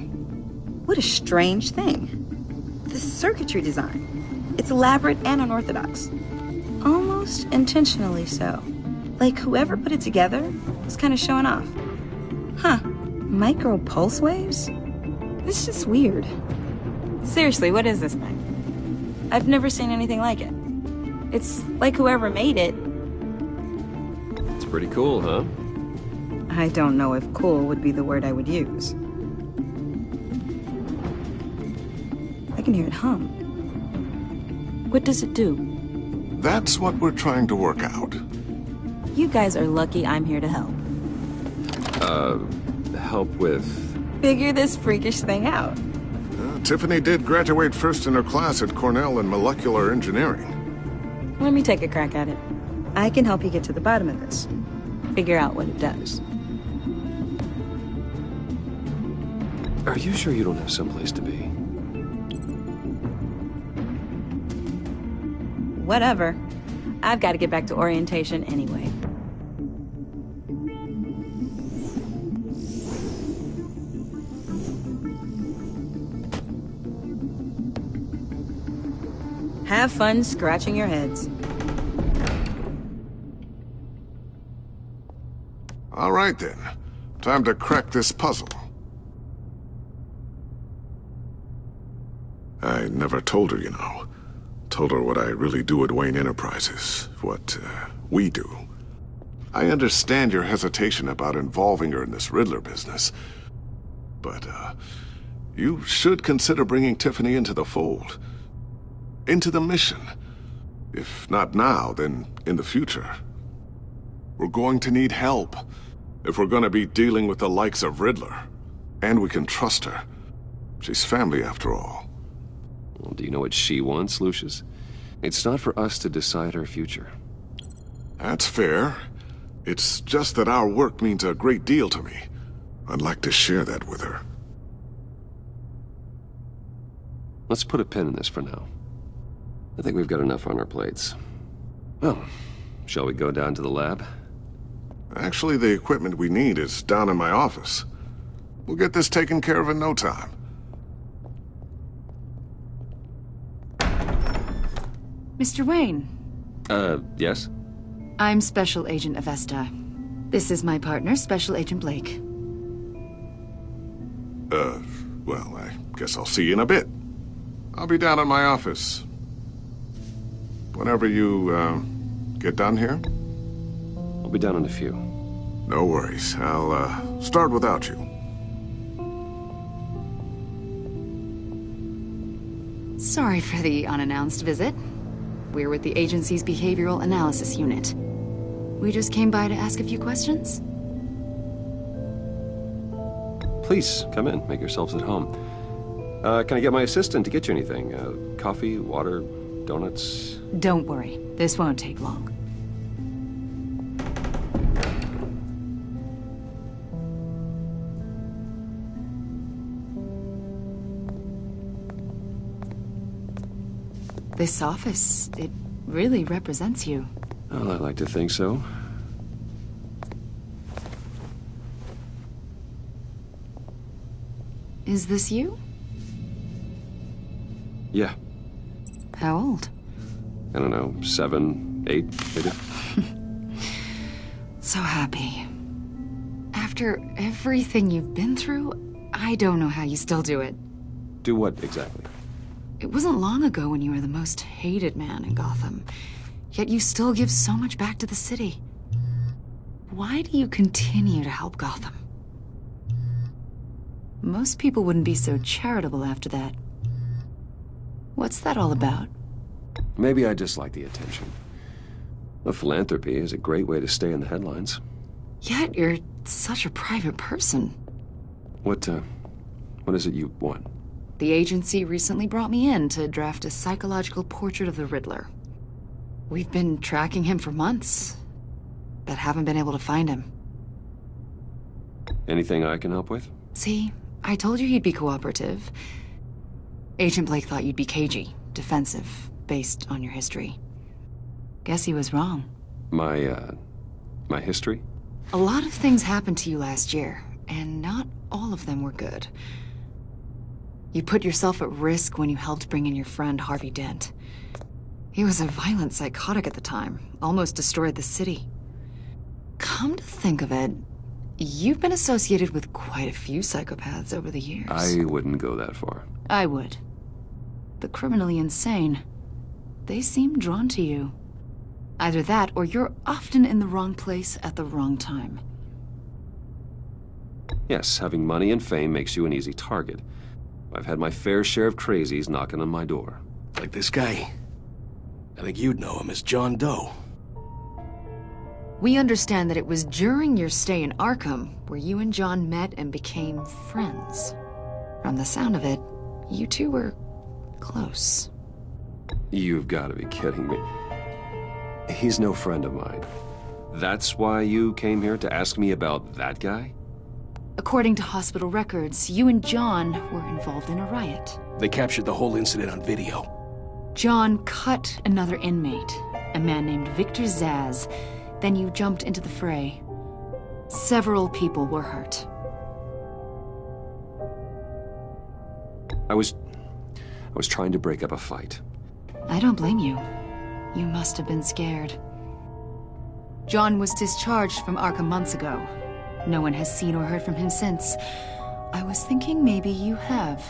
[SPEAKER 16] What a strange thing. The circuitry design. It's elaborate and unorthodox. Almost intentionally so. Like whoever put it together was kind of showing off. Huh. Micro pulse waves? It's just weird. Seriously, what is this thing? I've never seen anything like it. It's like whoever made it.
[SPEAKER 1] It's pretty cool, huh?
[SPEAKER 16] I don't know if cool would be the word I would use. I can hear it hum. What does it do?
[SPEAKER 15] That's what we're trying to work out.
[SPEAKER 16] You guys are lucky I'm here to help.
[SPEAKER 1] Help with...
[SPEAKER 16] Figure this freakish thing out.
[SPEAKER 15] Tiffany did graduate first in her class at Cornell in molecular engineering.
[SPEAKER 16] Let me take a crack at it. I can help you get to the bottom of this. Figure out what it does.
[SPEAKER 1] Are you sure you don't have someplace to be?
[SPEAKER 16] Whatever. I've got to get back to orientation anyway. Have fun scratching your heads.
[SPEAKER 15] All right, then. Time to crack this puzzle. I never told her, you know. Told her what I really do at Wayne Enterprises. What, we do. I understand your hesitation about involving her in this Riddler business. But, you should consider bringing Tiffany into the fold. Into the mission. If not now, then in the future. We're going to need help if we're going to be dealing with the likes of Riddler. And we can trust her. She's family after all.
[SPEAKER 1] Well, do you know what she wants, Lucius? It's not for us to decide her future.
[SPEAKER 15] That's fair. It's just that our work means a great deal to me. I'd like to share that with her.
[SPEAKER 1] Let's put a pin in this for now. I think we've got enough on our plates. Well, shall we go down to the lab?
[SPEAKER 15] Actually, the equipment we need is down in my office. We'll get this taken care of in no time.
[SPEAKER 13] Mr. Wayne.
[SPEAKER 1] Yes?
[SPEAKER 13] I'm Special Agent Avesta. This is my partner, Special Agent Blake.
[SPEAKER 15] Well, I guess I'll see you in a bit. I'll be down in my office. Whenever you, get done here?
[SPEAKER 1] I'll be down in a few.
[SPEAKER 15] No worries. I'll, start without you.
[SPEAKER 13] Sorry for the unannounced visit. We're with the agency's Behavioral Analysis Unit. We just came by to ask a few questions.
[SPEAKER 1] Please, come in. Make yourselves at home. Can I get my assistant to get you anything? Coffee, water, donuts?
[SPEAKER 13] Don't worry. This won't take long. This office, it really represents you.
[SPEAKER 1] Well, I like to think so.
[SPEAKER 13] Is this you?
[SPEAKER 1] Yeah.
[SPEAKER 13] How old?
[SPEAKER 1] I don't know, 7, 8, maybe?
[SPEAKER 13] So happy. After everything you've been through, I don't know how you still do it.
[SPEAKER 1] Do what, exactly?
[SPEAKER 13] It wasn't long ago when you were the most hated man in Gotham. Yet you still give so much back to the city. why do you continue to help Gotham? Most people wouldn't be so charitable after that. What's that all about?
[SPEAKER 1] Maybe I just like the attention. A philanthropy is a great way to stay in the headlines.
[SPEAKER 13] Yet you're such a private person.
[SPEAKER 1] What is it you want?
[SPEAKER 13] The agency recently brought me in to draft a psychological portrait of the Riddler. We've been tracking him for months, but haven't been able to find him.
[SPEAKER 1] Anything I can help with?
[SPEAKER 13] See, I told you he'd be cooperative. Agent Blake thought you'd be cagey, defensive, based on your history. Guess he was wrong.
[SPEAKER 1] My history?
[SPEAKER 13] A lot of things happened to you last year, and not all of them were good. You put yourself at risk when you helped bring in your friend Harvey Dent. He was a violent psychotic at the time, almost destroyed the city. Come to think of it, you've been associated with quite a few psychopaths over the years.
[SPEAKER 1] I wouldn't go that far.
[SPEAKER 13] I would. The criminally insane. They seem drawn to you. Either that, or you're often in the wrong place at the wrong time.
[SPEAKER 1] Yes, having money and fame makes you an easy target. I've had my fair share of crazies knocking on my door.
[SPEAKER 17] Like this guy. I think you'd know him as John Doe.
[SPEAKER 13] We understand that it was during your stay in Arkham where you and John met and became friends. From the sound of it, you two were close.
[SPEAKER 1] You've got to be kidding me. He's no friend of mine. That's why you came here to ask me about that guy?
[SPEAKER 13] According to hospital records, you and John were involved in a riot.
[SPEAKER 17] They captured the whole incident on video.
[SPEAKER 13] John cut another inmate, a man named Victor Zaz. Then you jumped into the fray. Several people were hurt.
[SPEAKER 1] I was trying to break up a fight.
[SPEAKER 13] I don't blame you. You must have been scared. John was discharged from Arkham months ago. No one has seen or heard from him since. I was thinking maybe you have.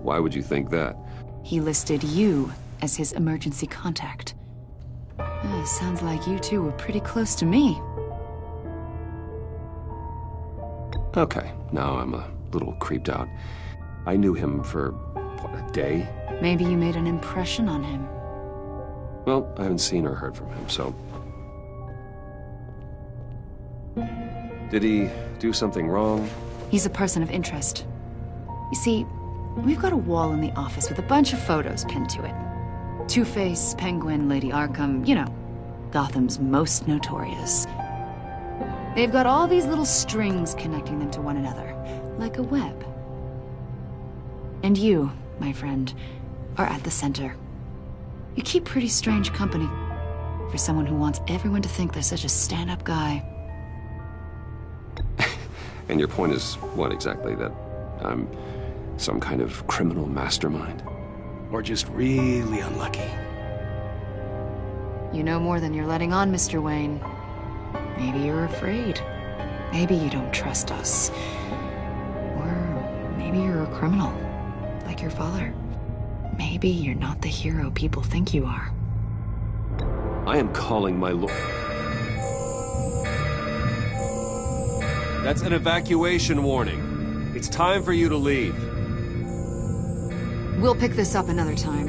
[SPEAKER 1] Why would you think that?
[SPEAKER 13] He listed you as his emergency contact. Sounds like you two were pretty close to me.
[SPEAKER 1] Okay, now I'm a little creeped out. I knew him for, what, a day?
[SPEAKER 13] Maybe you made an impression on him.
[SPEAKER 1] Well, I haven't seen or heard from him, so... Did he do something wrong?
[SPEAKER 13] He's a person of interest. You see, we've got a wall in the office with a bunch of photos pinned to it. Two-Face, Penguin, Lady Arkham, you know, Gotham's most notorious. They've got all these little strings connecting them to one another, like a web. And you, my friend, are at the center. You keep pretty strange company for someone who wants everyone to think they're such a stand-up guy.
[SPEAKER 1] And your point is what exactly? That I'm some kind of criminal mastermind?
[SPEAKER 17] Or just really unlucky?
[SPEAKER 13] You know more than you're letting on, Mr. Wayne. Maybe you're afraid. Maybe you don't trust us. Or maybe you're a criminal, like your father. Maybe you're not the hero people think you are.
[SPEAKER 1] I am calling my lord. That's an evacuation warning. It's time for you to leave.
[SPEAKER 13] We'll pick this up another time.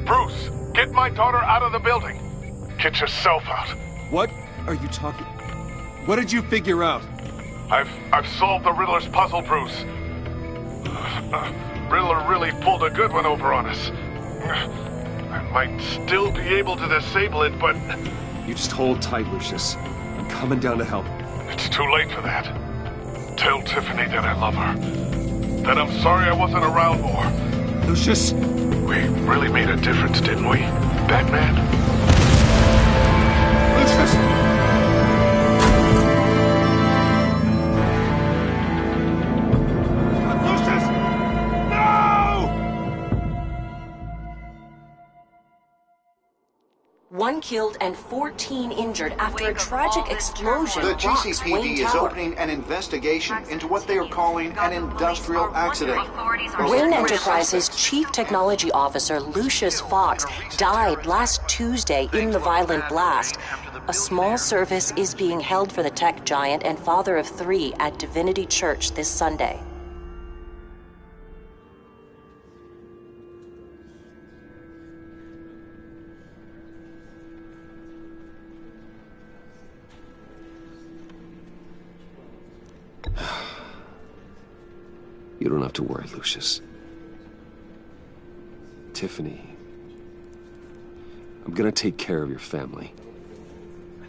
[SPEAKER 18] Bruce, get my daughter out of the building. Get yourself out.
[SPEAKER 1] What are you talking? What did you figure out?
[SPEAKER 18] I've solved the Riddler's puzzle, Bruce. Riddler really pulled a good one over on us. I might still be able to disable it, but...
[SPEAKER 1] You just hold tight, Lucius. I'm coming down to help.
[SPEAKER 18] It's too late for that. Tell Tiffany that I love her. That I'm sorry I wasn't around more.
[SPEAKER 1] Lucius!
[SPEAKER 18] We really made a difference, didn't we, Batman?
[SPEAKER 1] Lucius!
[SPEAKER 19] 1 killed and 14 injured after a tragic explosion
[SPEAKER 2] The
[SPEAKER 19] rocks
[SPEAKER 2] GCPD
[SPEAKER 19] Wayne
[SPEAKER 2] is
[SPEAKER 19] Tower.
[SPEAKER 2] opening an investigation into what they are calling an industrial accident.
[SPEAKER 19] Wayne Enterprises' Chief Technology Officer Lucius Fox died last Tuesday in the violent blast. A small service is being held for the tech giant and father of 3 at Divinity Church this Sunday.
[SPEAKER 1] You don't have to worry, Lucius. Tiffany, I'm gonna take care of your family.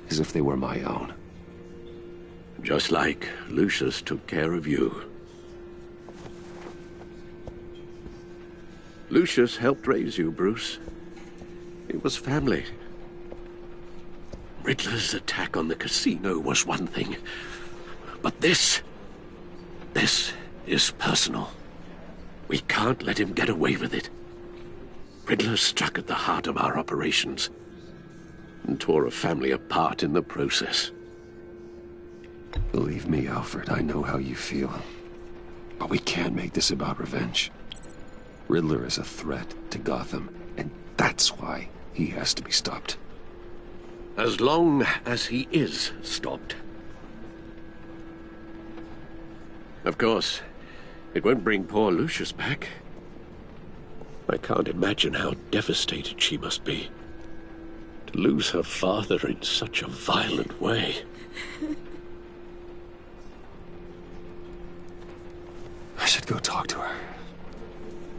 [SPEAKER 1] As if they were my own.
[SPEAKER 14] Just like Lucius took care of you. Lucius helped raise you, Bruce. It was family. Riddler's attack on the casino was one thing. But this is personal. We can't let him get away with it. Riddler struck at the heart of our operations and tore a family apart in the process.
[SPEAKER 1] Believe me, Alfred, I know how you feel. But we can't make this about revenge. Riddler is a threat to Gotham, and that's why he has to be stopped.
[SPEAKER 14] As long as he is stopped. Of course, it won't bring poor Lucius back. I can't imagine how devastated she must be. To lose her father in such a violent way.
[SPEAKER 1] I should go talk to her.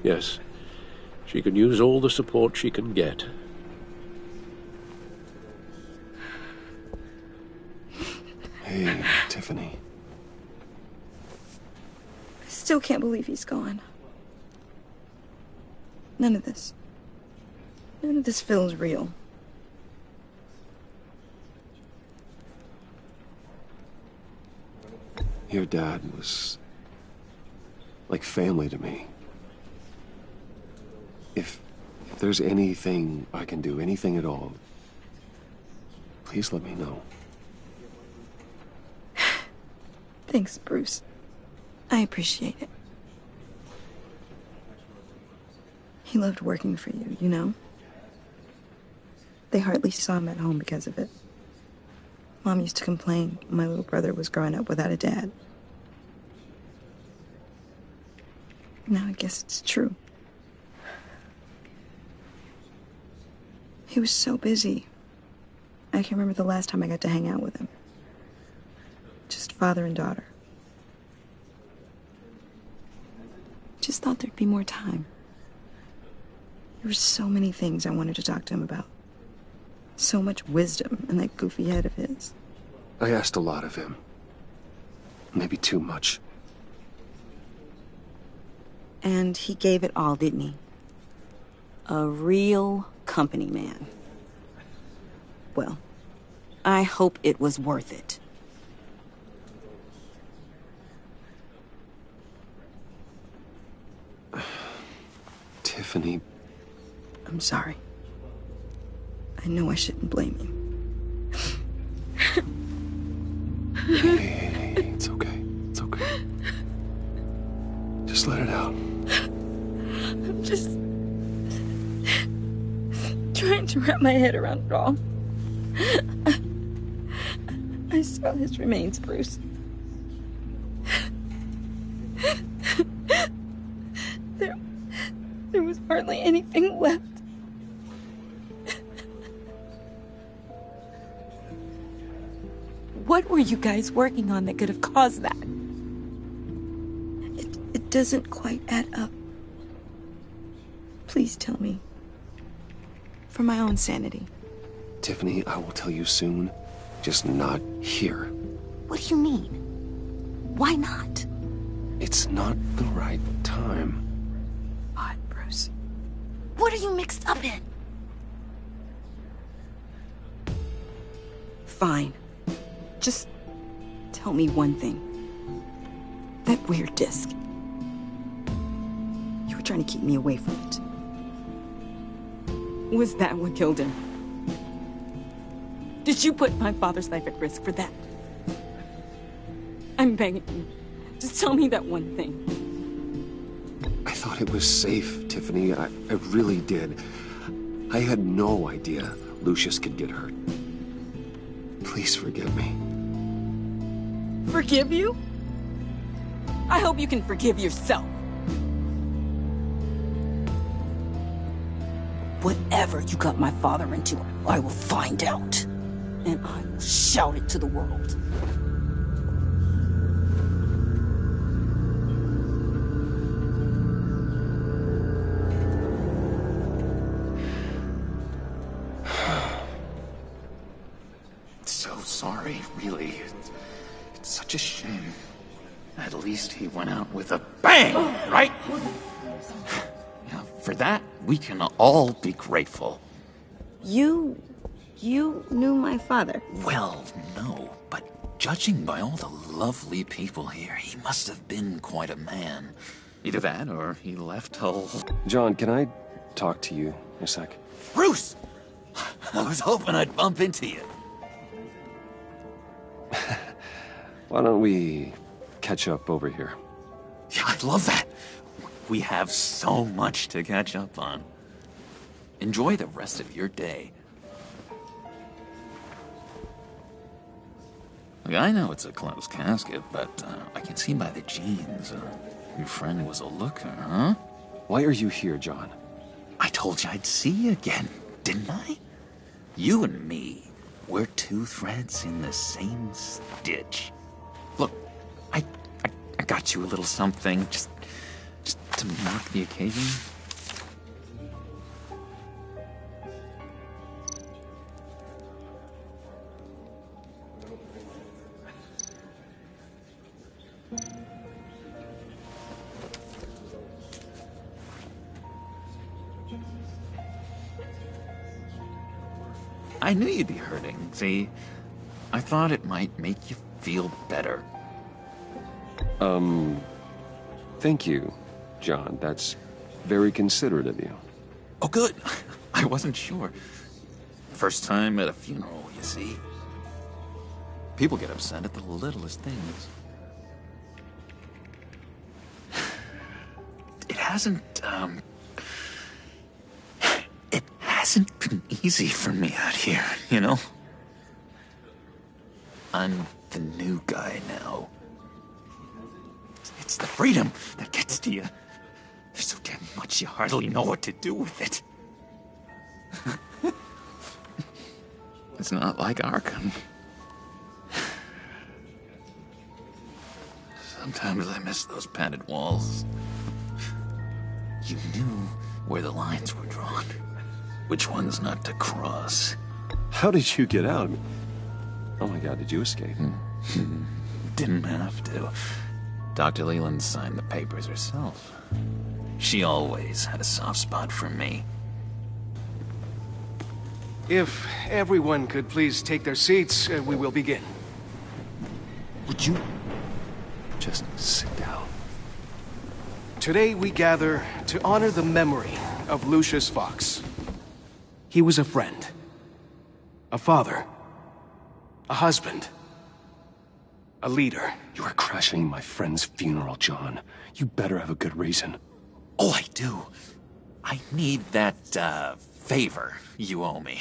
[SPEAKER 14] Yes, she can use all the support she can get.
[SPEAKER 1] Hey, Tiffany.
[SPEAKER 16] I still can't believe he's gone. None of this feels real.
[SPEAKER 1] Your dad was like family to me. If there's anything I can do, anything at all, please let me know.
[SPEAKER 16] Thanks, Bruce. I appreciate it. He loved working for you, you know? They hardly saw him at home because of it. Mom used to complain my little brother was growing up without a dad. Now I guess it's true. He was so busy. I can't remember the last time I got to hang out with him. Just father and daughter. Just thought there'd be more time. There were so many things I wanted to talk to him about. So much wisdom in that goofy head of his.
[SPEAKER 1] I asked a lot of him. Maybe too much.
[SPEAKER 16] And he gave it all, didn't he? A real company man. Well, I hope it was worth it.
[SPEAKER 1] Tiffany.
[SPEAKER 16] I'm sorry. I know I shouldn't blame you.
[SPEAKER 1] Hey, it's okay. It's okay. Just let it out.
[SPEAKER 16] I'm just trying to wrap my head around it all. I saw his remains, Bruce. There was hardly anything left. What were you guys working on that could have caused that? It doesn't quite add up. Please tell me. For my own sanity.
[SPEAKER 1] Tiffany, I will tell you soon. Just not here.
[SPEAKER 19] What do you mean? Why not?
[SPEAKER 1] It's not the right time.
[SPEAKER 16] What, Bruce?
[SPEAKER 19] What are you mixed up in?
[SPEAKER 16] Fine. Just tell me one thing. That weird disc. You were trying to keep me away from it. Was that what killed him? Did you put my father's life at risk for that? I'm begging you. Just tell me that one thing.
[SPEAKER 1] I thought it was safe, Tiffany. I really did. I had no idea Lucius could get hurt. Please forgive me.
[SPEAKER 16] Forgive you? I hope you can forgive yourself. Whatever you got my father into, I will find out. And I will shout it to the world.
[SPEAKER 20] So sorry, really. It's such a shame. At least he went out with a bang, right? Now, for that, we can all be grateful.
[SPEAKER 16] You knew my father?
[SPEAKER 20] Well, no, but judging by all the lovely people here, he must have been quite a man. Either that, or he left a...
[SPEAKER 1] John, can I talk to you a sec?
[SPEAKER 20] Bruce! I was hoping I'd bump into you.
[SPEAKER 1] Why don't we catch up over here?
[SPEAKER 20] Yeah, I'd love that. We have so much to catch up on. Enjoy the rest of your day. Look, I know it's a closed casket, but I can see by the jeans. Your friend was a looker, huh?
[SPEAKER 1] Why are you here, John?
[SPEAKER 20] I told you I'd see you again, didn't I? You and me, we're two threads in the same stitch. Look, I got you a little something, just to mark the occasion. I knew you'd be hurting, see? I thought it might make you feel better.
[SPEAKER 1] Thank you, John. That's very considerate of you.
[SPEAKER 20] Oh, good. I wasn't sure. First time at a funeral, you see. People get upset at the littlest things. It hasn't been easy for me out here, you know? I'm the new guy now. It's the freedom that gets to you. There's so damn much you hardly know what to do with it. It's not like Arkham. Sometimes I miss those padded walls. You knew where the lines were drawn. Which ones not to cross.
[SPEAKER 1] How did you get out? Oh my God, did you escape?
[SPEAKER 20] Didn't have to. Dr. Leland signed the papers herself. She always had a soft spot for me.
[SPEAKER 21] If everyone could please take their seats, we will begin.
[SPEAKER 20] Would you just sit down?
[SPEAKER 21] Today we gather to honor the memory of Lucius Fox. He was a friend, a father, a husband, a leader.
[SPEAKER 1] You are crashing my friend's funeral, John. You better have a good reason.
[SPEAKER 20] Oh, I do. I need that, favor you owe me.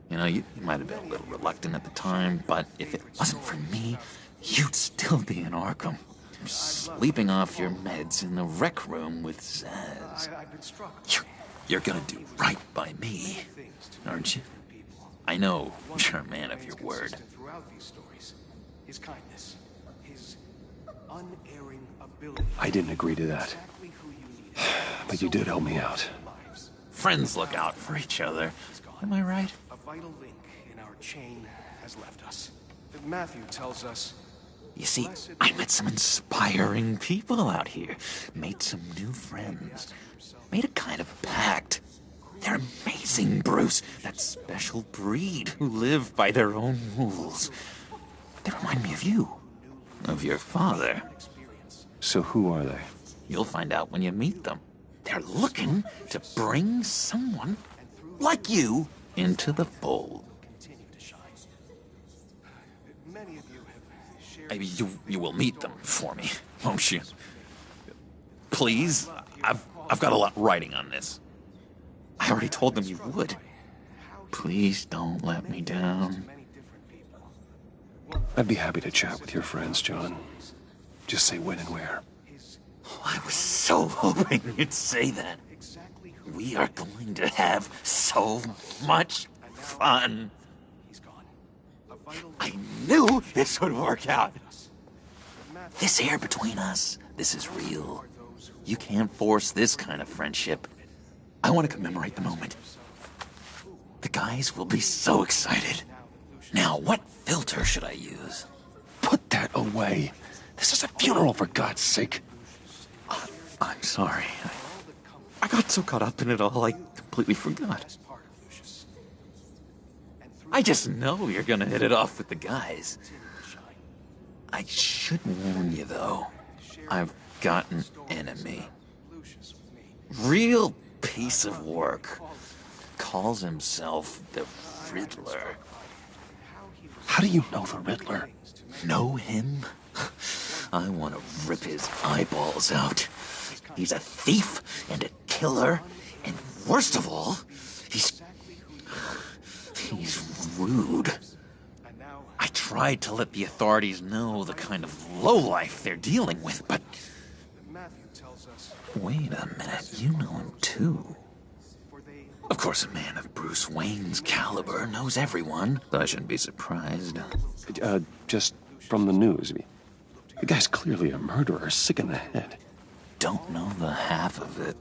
[SPEAKER 20] You know, you might have been a little reluctant at the time, but if it wasn't for me, you'd still be in Arkham. Sleeping off your meds in the rec room with Zaz. You're gonna do right by me, aren't you? I know you're a man of your word.
[SPEAKER 21] His kindness, his unerring ability.
[SPEAKER 1] I didn't agree to that. But you did help me out.
[SPEAKER 20] Friends look out for each other. Am I right?
[SPEAKER 21] A vital link in our chain has left us. Matthew tells us.
[SPEAKER 20] You see, I met some inspiring people out here. Made some new friends. Made a kind of pact. They're amazing, Bruce. That special breed who live by their own rules. They remind me of you. Of your father.
[SPEAKER 1] So who are they?
[SPEAKER 20] You'll find out when you meet them. They're looking to bring someone like you into the fold. You will meet them for me, won't you? Please? I've got a lot riding on this. I already told them you would. Please don't let me down.
[SPEAKER 1] I'd be happy to chat with your friends, John. Just say when and where.
[SPEAKER 20] I was so hoping you'd say that. We are going to have so much fun. I knew this would work out. This air between us, this is real. You can't force this kind of friendship. I want to commemorate the moment. The guys will be so excited. Now, what filter should I use?
[SPEAKER 1] Put that away. This is a funeral, for God's sake.
[SPEAKER 20] I'm sorry. I got so caught up in it all, I completely forgot. I just know you're gonna hit it off with the guys. I should warn you, though. I've got an enemy. Real piece of work. Calls himself the Riddler.
[SPEAKER 1] How do you know the Riddler?
[SPEAKER 20] Know him? I want to rip his eyeballs out. He's a thief and a killer, and worst of all, he's rude. I tried to let the authorities know the kind of lowlife they're dealing with, but... Wait a minute, you know him too. Of course, a man of Bruce Wayne's caliber knows everyone, but I shouldn't be surprised.
[SPEAKER 1] Just from the news. The guy's clearly a murderer, sick in the head.
[SPEAKER 20] Don't know the half of it.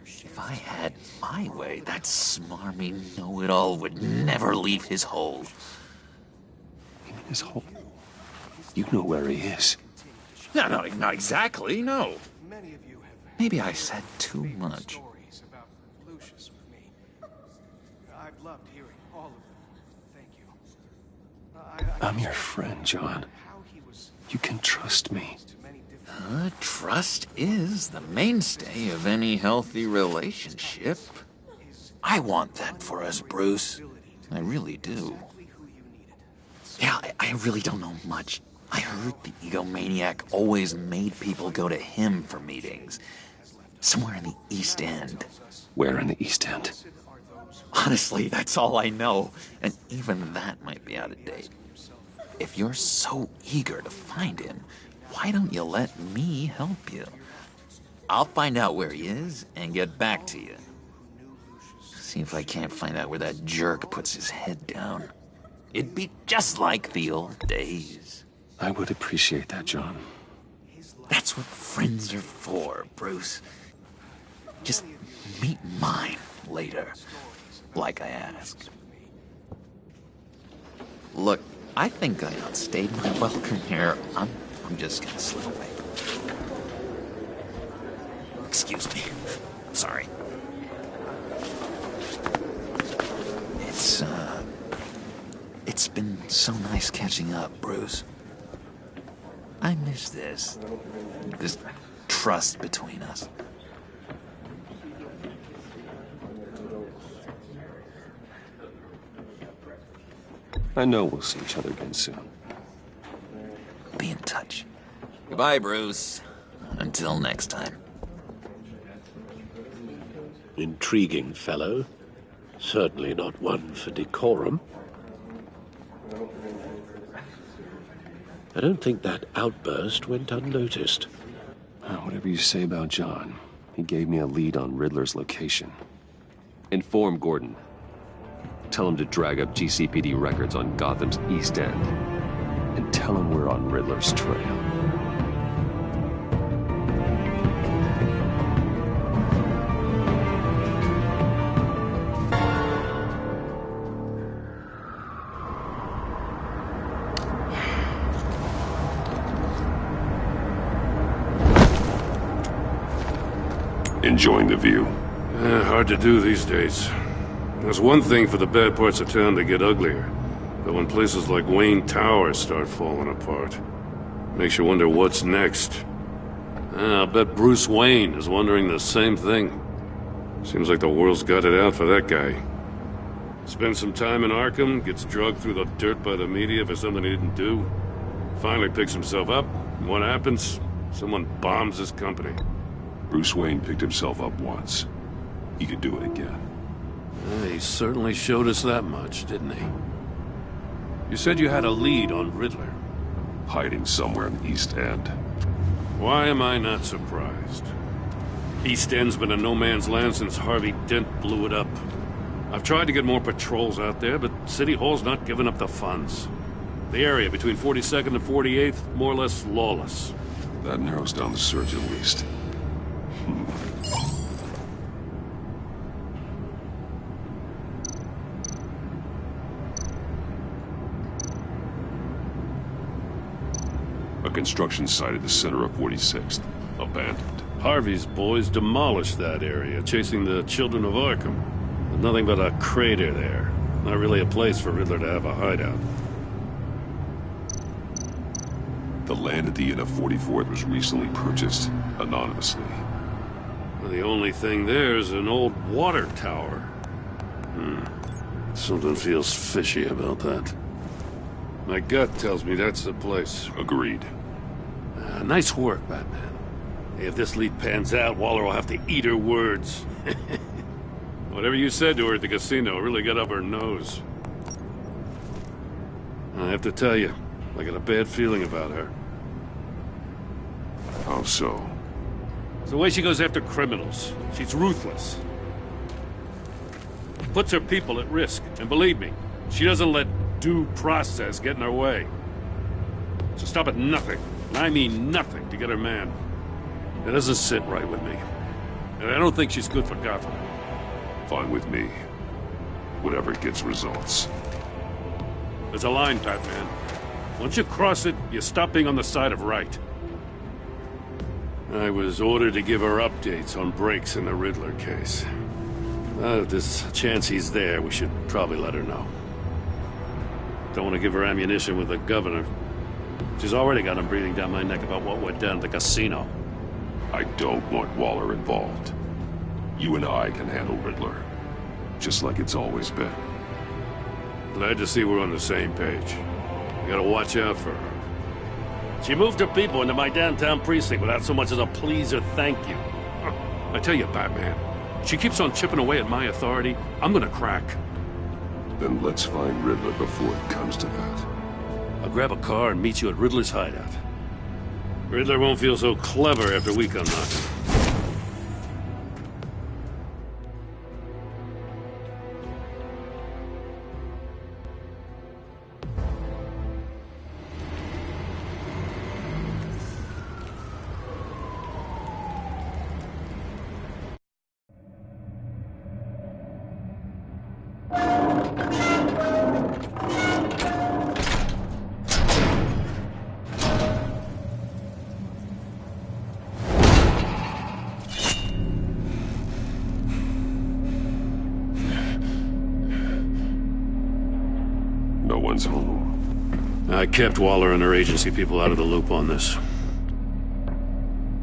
[SPEAKER 20] If I had my way, that smarmy know-it-all would never leave his hole.
[SPEAKER 1] His hole? You know where he is.
[SPEAKER 20] No, not exactly, no. Maybe I said too much.
[SPEAKER 1] I'm your friend, John. You can trust me.
[SPEAKER 20] Trust is the mainstay of any healthy relationship. I want that for us, Bruce. I really do. Yeah, I really don't know much. I heard the egomaniac always made people go to him for meetings. Somewhere in the East End.
[SPEAKER 1] Where in the East End?
[SPEAKER 20] Honestly, that's all I know. And even that might be out of date. If you're so eager to find him, why don't you let me help you? I'll find out where he is and get back to you. See if I can't find out where that jerk puts his head down. It'd be just like the old days.
[SPEAKER 1] I would appreciate that, John.
[SPEAKER 20] That's what friends are for, Bruce. Just meet mine later, like I asked. Look, I think I outstayed my welcome here. I'm just gonna slip away. Excuse me. I'm sorry. It's been so nice catching up, Bruce. I miss this trust between us.
[SPEAKER 1] I know we'll see each other again soon.
[SPEAKER 20] Be in touch. Goodbye, Bruce. Until next time.
[SPEAKER 4] Intriguing fellow. Certainly not one for decorum. I don't think that outburst went unnoticed.
[SPEAKER 1] Whatever you say about John, he gave me a lead on Riddler's location. Inform Gordon. Tell him to drag up GCPD records on Gotham's East End. And tell him we're on Riddler's trail.
[SPEAKER 8] Enjoying the view?
[SPEAKER 11] Hard to do these days. There's one thing for the bad parts of town to get uglier, but when places like Wayne Tower start falling apart, makes you wonder what's next. I'll bet Bruce Wayne is wondering the same thing. Seems like the world's got it out for that guy. Spends some time in Arkham, gets drugged through the dirt by the media for something he didn't do. Finally picks himself up, and what happens? Someone bombs his company.
[SPEAKER 8] Bruce Wayne picked himself up once. He could do it again.
[SPEAKER 11] He certainly showed us that much, didn't he? You said you had a lead on Riddler.
[SPEAKER 8] Hiding somewhere in the East End.
[SPEAKER 11] Why am I not surprised? East End's been a no-man's land since Harvey Dent blew it up. I've tried to get more patrols out there, but City Hall's not giving up the funds. The area between 42nd and 48th, more or less lawless.
[SPEAKER 8] That narrows down the search at least. A construction site at the center of 46th. Abandoned.
[SPEAKER 11] Harvey's boys demolished that area, chasing the children of Arkham. There's nothing but a crater there. Not really a place for Riddler to have a hideout.
[SPEAKER 8] The land at the end of 44th was recently purchased, anonymously.
[SPEAKER 11] Well, the only thing there is an old water tower. Something feels fishy about that. My gut tells me that's the place.
[SPEAKER 8] Agreed.
[SPEAKER 11] Nice work, Batman. If this lead pans out, Waller will have to eat her words. Whatever you said to her at the casino really got up her nose. I have to tell you, I got a bad feeling about her.
[SPEAKER 8] How so?
[SPEAKER 11] It's the way she goes after criminals. She's ruthless. Puts her people at risk. And believe me, she doesn't let due process get in her way. She'll stop at nothing, and I mean nothing, to get her man. It doesn't sit right with me. And I don't think she's good for Gotham.
[SPEAKER 8] Fine with me. Whatever gets results.
[SPEAKER 11] There's a line, Batman. Once you cross it, you stop being on the side of right. I was ordered to give her updates on breaks in the Riddler case. If there's a chance he's there, we should probably let her know. Don't want to give her ammunition with the governor. She's already got him breathing down my neck about what went down at the casino.
[SPEAKER 8] I don't want Waller involved. You and I can handle Riddler. Just like it's always been.
[SPEAKER 11] Glad to see we're on the same page. You gotta watch out for her. She moved her people into my downtown precinct without so much as a please or thank you. I tell you, Batman, she keeps on chipping away at my authority, I'm gonna crack.
[SPEAKER 8] Then let's find Riddler before it comes to that.
[SPEAKER 11] I'll grab a car and meet you at Riddler's hideout. Riddler won't feel so clever after we come knocking.
[SPEAKER 8] No one's home.
[SPEAKER 11] I kept Waller and her agency people out of the loop on this.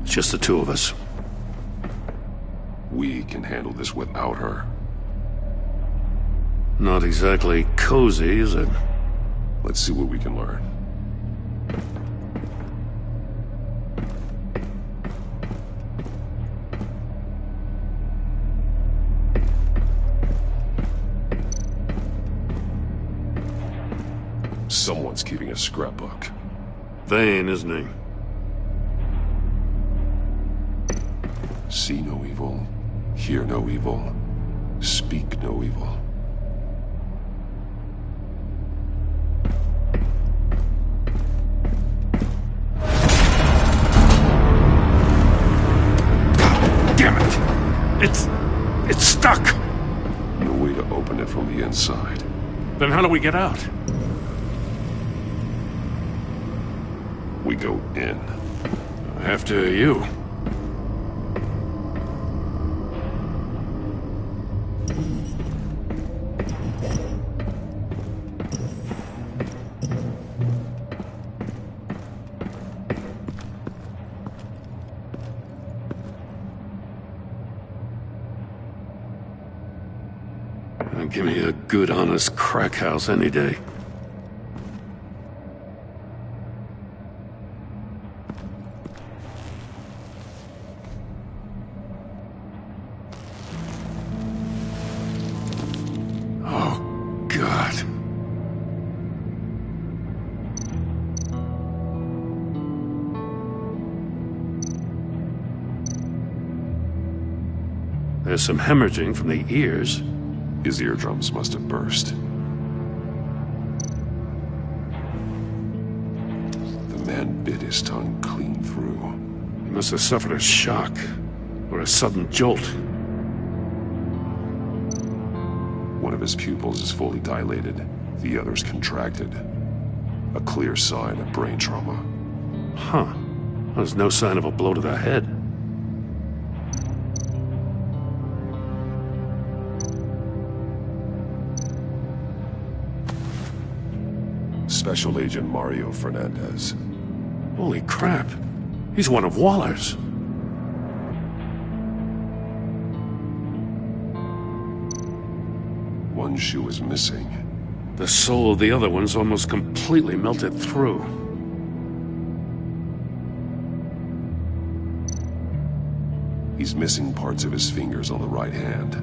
[SPEAKER 11] It's just the two of us.
[SPEAKER 8] We can handle this without her.
[SPEAKER 11] Not exactly cozy, is it?
[SPEAKER 8] Let's see what we can learn. Someone's keeping a scrapbook.
[SPEAKER 11] Vane, isn't he?
[SPEAKER 8] See no evil, hear no evil, speak no evil.
[SPEAKER 11] Damn it! It's stuck!
[SPEAKER 8] No way to open it from the inside.
[SPEAKER 11] Then how do we get out?
[SPEAKER 8] We go in.
[SPEAKER 11] After you. Give me a good, honest crack house any day. Oh, God. There's some hemorrhaging from the ears.
[SPEAKER 8] His eardrums must have burst. The man bit his tongue clean through.
[SPEAKER 11] He must have suffered a shock, or a sudden jolt.
[SPEAKER 8] One of his pupils is fully dilated, the other's contracted. A clear sign of brain trauma.
[SPEAKER 11] Huh. There's no sign of a blow to the head.
[SPEAKER 8] Special Agent Mario Fernandez.
[SPEAKER 11] Holy crap. He's one of Waller's.
[SPEAKER 8] One shoe is missing.
[SPEAKER 11] The sole of the other one's almost completely melted through.
[SPEAKER 8] He's missing parts of his fingers on the right hand.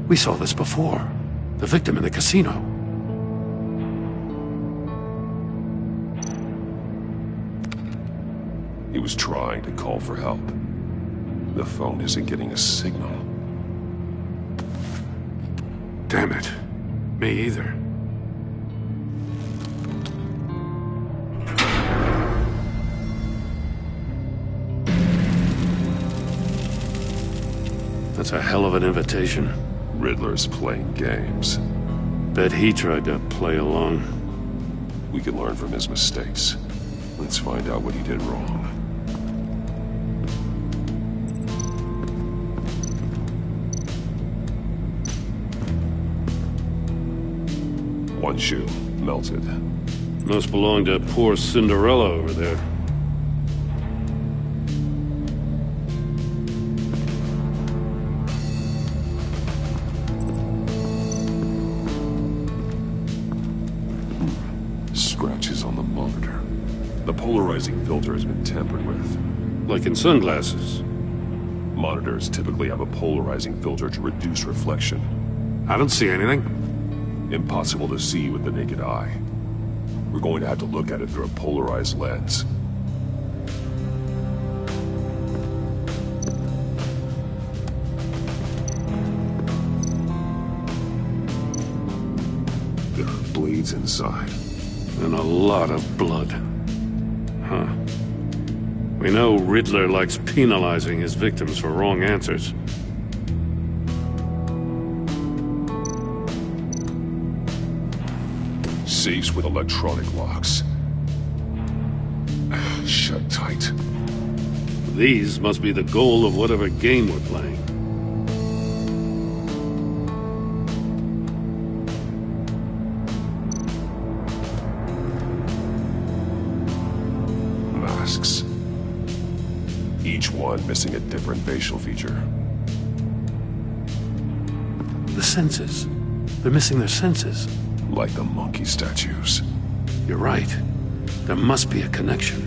[SPEAKER 11] We saw this before. The victim in the casino.
[SPEAKER 8] He was trying to call for help. The phone isn't getting a signal.
[SPEAKER 11] Damn it. Me either. That's a hell of an invitation.
[SPEAKER 8] Riddler's playing games.
[SPEAKER 11] Bet he tried to play along.
[SPEAKER 8] We can learn from his mistakes. Let's find out what he did wrong. One shoe, melted.
[SPEAKER 11] Must belong to poor Cinderella over there.
[SPEAKER 8] Scratches on the monitor. The polarizing filter has been tampered with.
[SPEAKER 11] Like in sunglasses.
[SPEAKER 8] Monitors typically have a polarizing filter to reduce reflection.
[SPEAKER 11] I don't see anything.
[SPEAKER 8] Impossible to see with the naked eye. We're going to have to look at it through a polarized lens. There are blades inside.
[SPEAKER 11] And a lot of blood. Huh. We know Riddler likes penalizing his victims for wrong answers.
[SPEAKER 8] Safes with electronic locks. Shut tight.
[SPEAKER 11] These must be the goal of whatever game we're playing.
[SPEAKER 8] Masks. Each one missing a different facial feature.
[SPEAKER 11] The senses. They're missing their senses.
[SPEAKER 8] Like the monkey statues.
[SPEAKER 11] You're right. There must be a connection.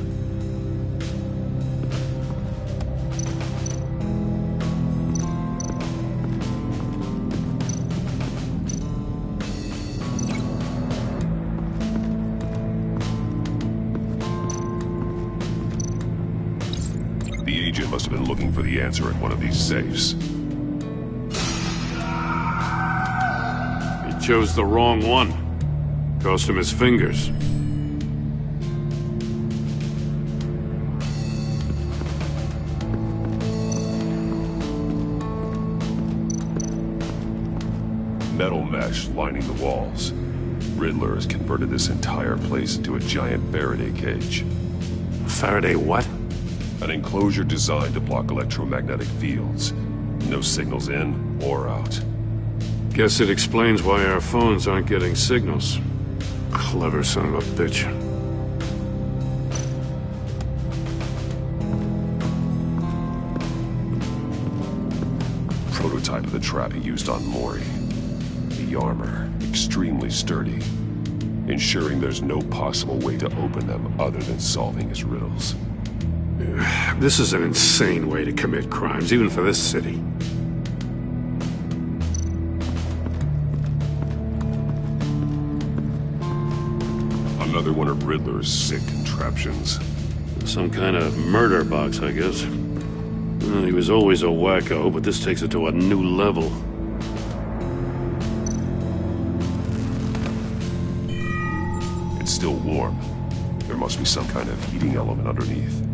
[SPEAKER 8] The agent must have been looking for the answer in one of these safes.
[SPEAKER 11] He chose the wrong one. Cost him his fingers.
[SPEAKER 8] Metal mesh lining the walls. Riddler has converted this entire place into a giant Faraday cage.
[SPEAKER 11] Faraday what?
[SPEAKER 8] An enclosure designed to block electromagnetic fields. No signals in or out.
[SPEAKER 11] Guess it explains why our phones aren't getting signals. Clever son of a bitch.
[SPEAKER 8] Prototype of the trap he used on Mori. heavy armor, extremely sturdy, ensuring there's no possible way to open them other than solving his riddles.
[SPEAKER 6] This is an insane way to commit crimes, even for this city.
[SPEAKER 8] Another one of Riddler's sick contraptions.
[SPEAKER 11] Some kind of murder box, I guess. Well, he was always a wacko, but this takes it to a new level.
[SPEAKER 8] It's still warm. There must be some kind of heating element underneath.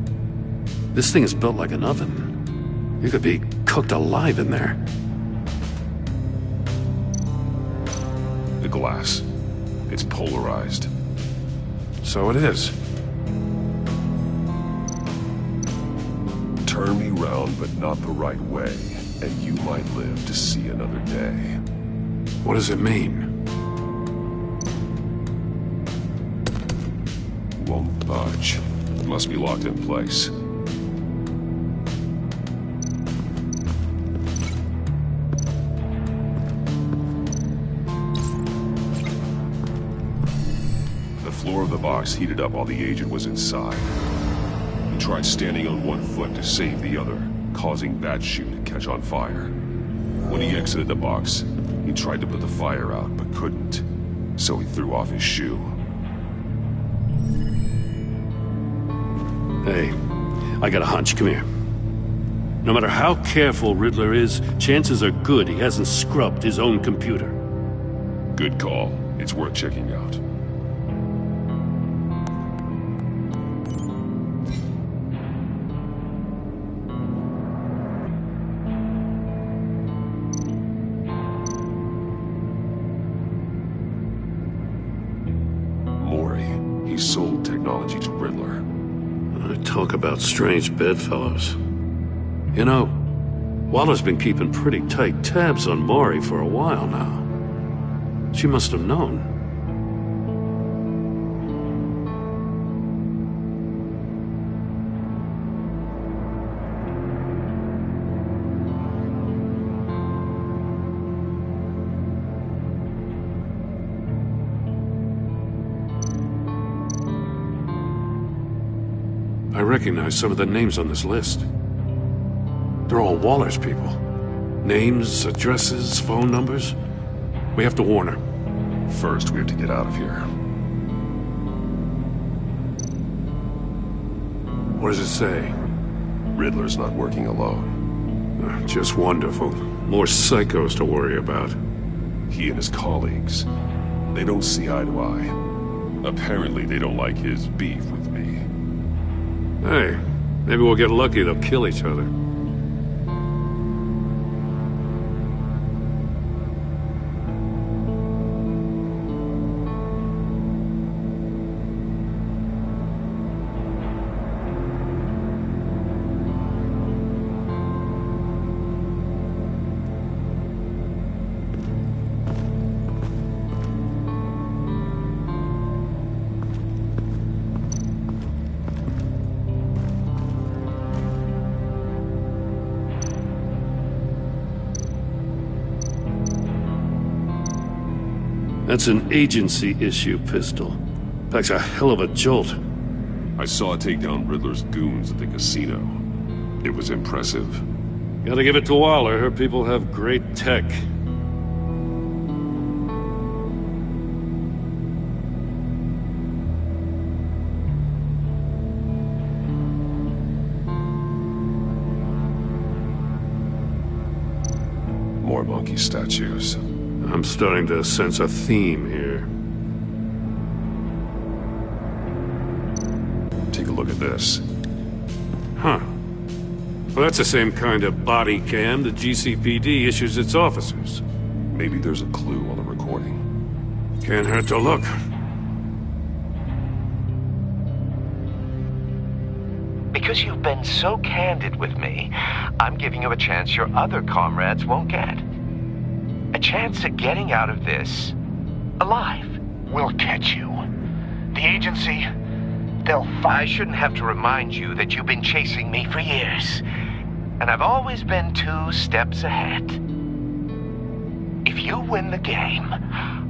[SPEAKER 11] This thing is built like an oven. You could be cooked alive in there.
[SPEAKER 8] The glass. It's polarized.
[SPEAKER 6] So it is.
[SPEAKER 8] Turn me round, but not the right way, and you might live to see another day.
[SPEAKER 6] What does it mean?
[SPEAKER 8] Won't budge. Must be locked in place. The floor of the box heated up while the agent was inside. He tried standing on one foot to save the other, causing that shoe to catch on fire. When he exited the box, he tried to put the fire out, but couldn't. So he threw off his shoe.
[SPEAKER 11] Hey, I got a hunch. Come here. No matter how careful Riddler is, chances are good he hasn't scrubbed his own computer.
[SPEAKER 8] Good call. It's worth checking out. He sold technology to Riddler.
[SPEAKER 11] Talk about strange bedfellows. You know, Waller's been keeping pretty tight tabs on Maury for a while now. She must have known.
[SPEAKER 6] I recognize some of the names on this list. They're all Waller's people. Names, addresses, phone numbers. We have to warn her.
[SPEAKER 8] First, we have to get out of here.
[SPEAKER 6] What does it say?
[SPEAKER 8] Riddler's not working alone.
[SPEAKER 6] Just wonderful. More psychos to worry about.
[SPEAKER 8] He and his colleagues, they don't see eye to eye. Apparently, they don't like his beef with me.
[SPEAKER 6] Hey, maybe we'll get lucky they'll kill each other.
[SPEAKER 11] That's an agency-issue pistol. Packs a hell of a jolt.
[SPEAKER 8] I saw it take down Riddler's goons at the casino. It was impressive.
[SPEAKER 11] Gotta give it to Waller. Her people have great tech.
[SPEAKER 8] More monkey statues.
[SPEAKER 6] I'm starting to sense a theme here.
[SPEAKER 8] Take a look at this.
[SPEAKER 6] Huh. Well, that's the same kind of body cam the GCPD issues its officers.
[SPEAKER 8] Maybe there's a clue on the recording.
[SPEAKER 6] Can't hurt to look.
[SPEAKER 3] Because you've been so candid with me, I'm giving you a chance your other comrades won't get. A chance at getting out of this alive.
[SPEAKER 2] We'll catch you. The agency, they'll find...
[SPEAKER 3] I shouldn't have to remind you that you've been chasing me for years. And I've always been 2 steps ahead. If If you win the game,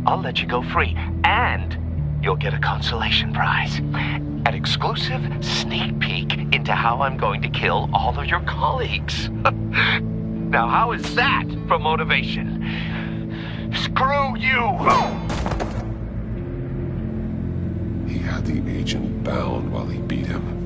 [SPEAKER 3] I'll let you go free, and you'll get a consolation prize. An exclusive sneak peek into how I'm going to kill all of your colleagues. Now, how is that for motivation? Screw you!
[SPEAKER 8] He had the agent bound while he beat him.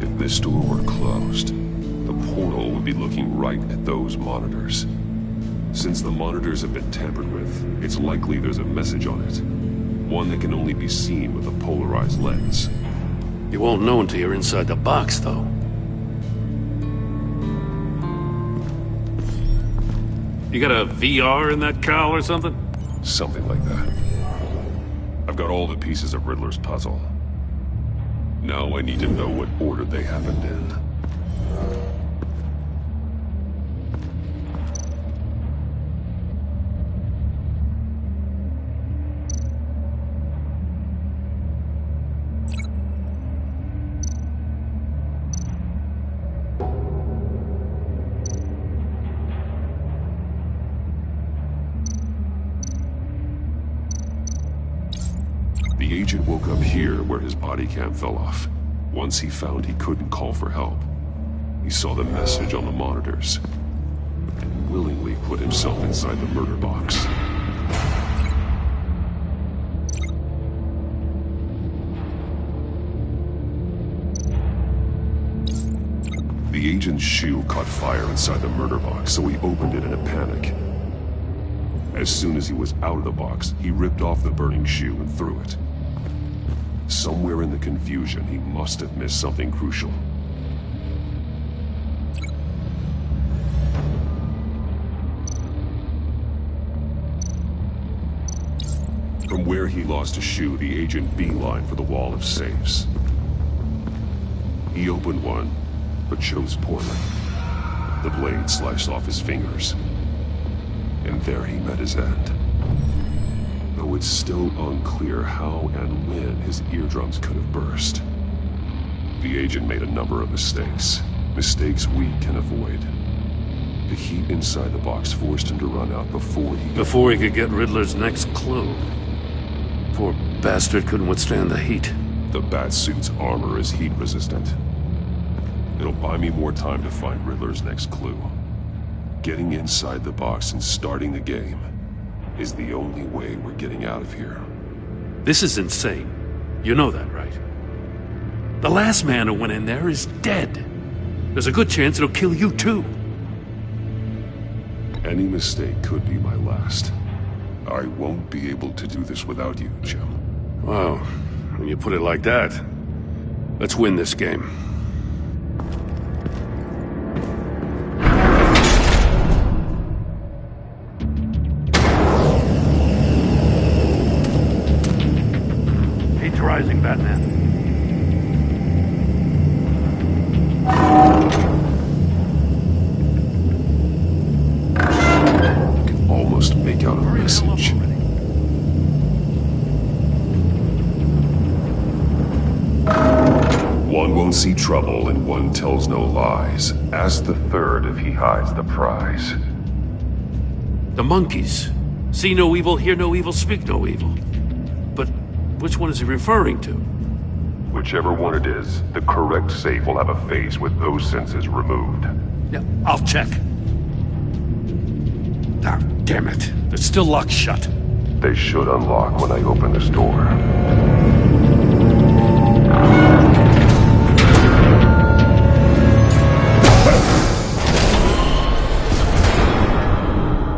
[SPEAKER 8] If this door were closed, the portal would be looking right at those monitors. Since the monitors have been tampered with, it's likely there's a message on it. One that can only be seen with a polarized lens.
[SPEAKER 11] You won't know until you're inside the box, though. You got a VR in that cowl or something?
[SPEAKER 8] Something like that. I've got all the pieces of Riddler's puzzle. Now I need to know what order they happened in. The agent woke up here where his body cam fell off. Once he found he couldn't call for help, he saw the message on the monitors and willingly put himself inside the murder box. The agent's shoe caught fire inside the murder box, so he opened it in a panic. As soon as he was out of the box, he ripped off the burning shoe and threw it. Somewhere in the confusion, he must have missed something crucial. From where he lost a shoe, the agent beelined for the wall of safes. He opened one, but chose poorly. The blade sliced off his fingers. And there he met his end. Though it's still unclear how and when his eardrums could have burst. The agent made a number of mistakes. Mistakes we can avoid. The heat inside the box forced him to run out before he
[SPEAKER 11] could get Riddler's next clue. Poor bastard couldn't withstand the heat.
[SPEAKER 8] The Batsuit's armor is heat resistant. It'll buy me more time to find Riddler's next clue. Getting inside the box and starting the game is the only way we're getting out of here.
[SPEAKER 11] This is insane. You know that, right? The last man who went in there is dead. There's a good chance it'll kill you too.
[SPEAKER 8] Any mistake could be my last. I won't be able to do this without you, Jim.
[SPEAKER 11] Wow, when you put it like that, let's win this game. Rising, Batman.
[SPEAKER 8] I can almost make out a message. One won't see trouble and one tells no lies. Ask the third if he hides the prize.
[SPEAKER 11] The monkeys. See no evil, hear no evil, speak no evil. But which one is he referring to?
[SPEAKER 8] Whichever one it is, the correct safe will have a face with those senses removed.
[SPEAKER 11] Yeah, I'll check. Ah, damn it. They're still locked shut.
[SPEAKER 8] They should unlock when I open this door.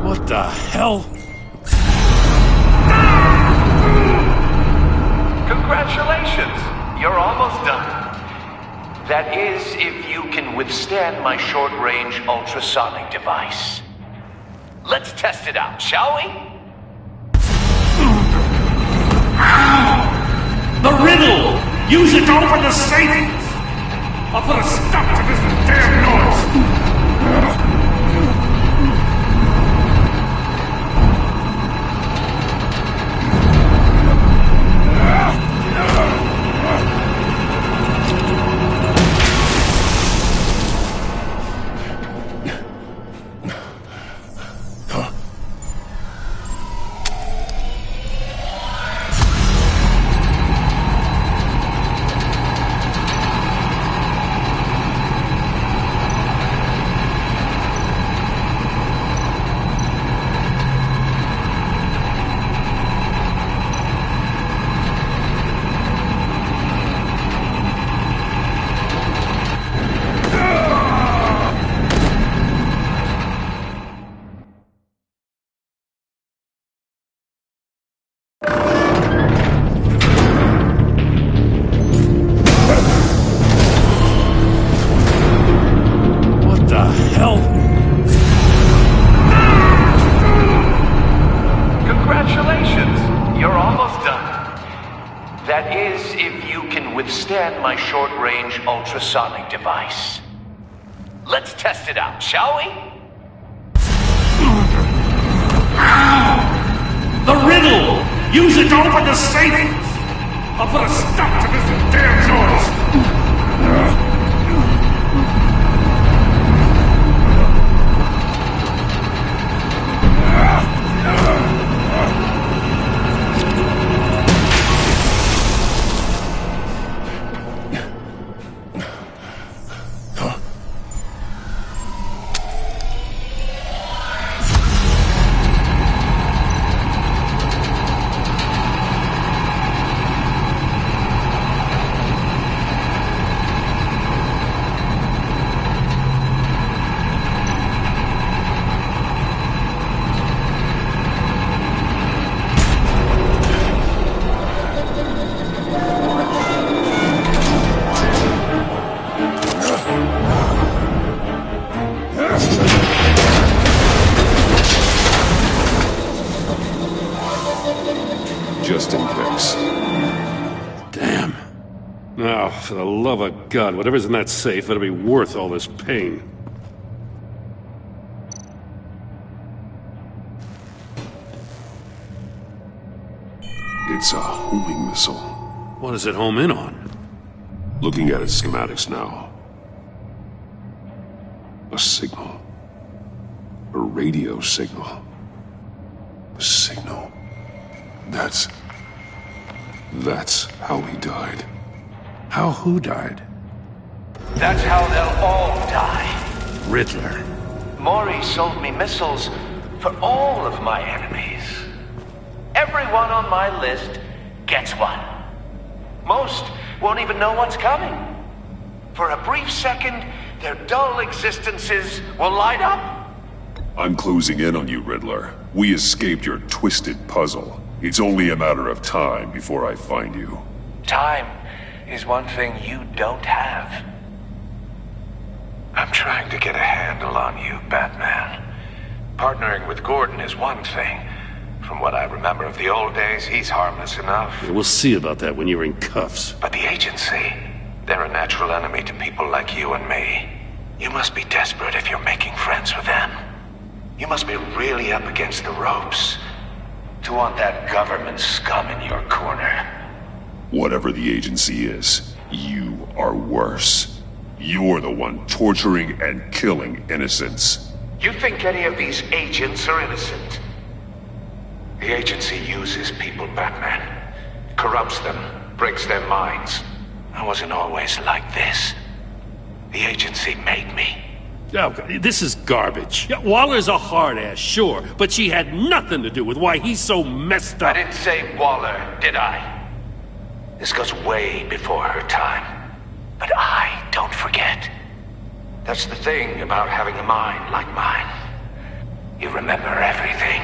[SPEAKER 11] What the hell?
[SPEAKER 6] hell?
[SPEAKER 3] Congratulations! You're almost done. That is, if you can withstand my short-range ultrasonic device. Let's test it out, shall we?
[SPEAKER 6] The riddle! Use it to open the safe! I'll put a stop to this damn noise!
[SPEAKER 3] Congratulations! You're almost done. That is, if you can withstand my short-range ultrasonic device. Let's test it out, shall we?
[SPEAKER 6] The riddle! Use it to open the safe! I'll put a stop to this damn noise!
[SPEAKER 8] Just in case.
[SPEAKER 6] Damn. Now, for the love of God, whatever's in that safe better be worth all this pain.
[SPEAKER 8] It's a homing missile.
[SPEAKER 6] What does it home in on?
[SPEAKER 8] Looking at its schematics now. A signal. A radio signal. A signal. That's how he died.
[SPEAKER 6] How who died?
[SPEAKER 3] That's how they'll all die.
[SPEAKER 6] Riddler.
[SPEAKER 3] Maury sold me missiles for all of my enemies. Everyone on my list gets one. Most won't even know what's coming. For a brief second, their dull existences will light up.
[SPEAKER 8] I'm closing in on you, Riddler. We escaped your twisted puzzle. It's only a matter of time before I find you.
[SPEAKER 3] Time is one thing you don't have. I'm trying to get a handle on you, Batman. Partnering with Gordon is one thing. From what I remember of the old days, he's harmless enough.
[SPEAKER 6] Yeah, we'll see about that when you're in cuffs.
[SPEAKER 3] But the agency, they're a natural enemy to people like you and me. You must be desperate if you're making friends with them. You must be really up against the ropes to want that government scum in your corner.
[SPEAKER 8] Whatever the agency is, you are worse. You're the one torturing and killing innocents.
[SPEAKER 3] You think any of these agents are innocent? The agency uses people, Batman. Corrupts them, breaks their minds. I wasn't always like this. The agency made me.
[SPEAKER 6] Oh, this is garbage. Yeah, Waller's a hard ass, sure, but she had nothing to do with why he's so messed up.
[SPEAKER 3] I didn't say Waller, did I? This goes way before her time. But I don't forget. That's the thing about having a mind like mine. You remember everything.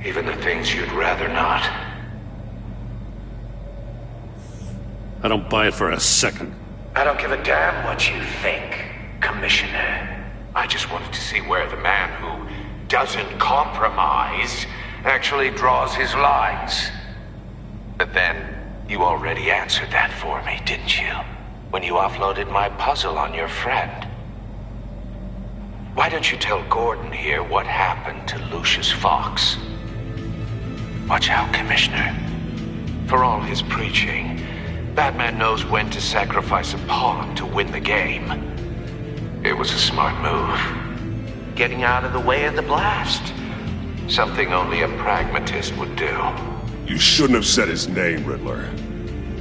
[SPEAKER 3] Even the things you'd rather not.
[SPEAKER 11] I don't buy it for a second.
[SPEAKER 3] I don't give a damn what you think, Commissioner. I just wanted to see where the man who doesn't compromise actually draws his lines. But then, you already answered that for me, didn't you? When you offloaded my puzzle on your friend. Why don't you tell Gordon here what happened to Lucius Fox? Watch out, Commissioner. For all his preaching, Batman knows when to sacrifice a pawn to win the game. It was a smart move. Getting out of the way of the blast. Something only a pragmatist would do.
[SPEAKER 8] You shouldn't have said his name, Riddler.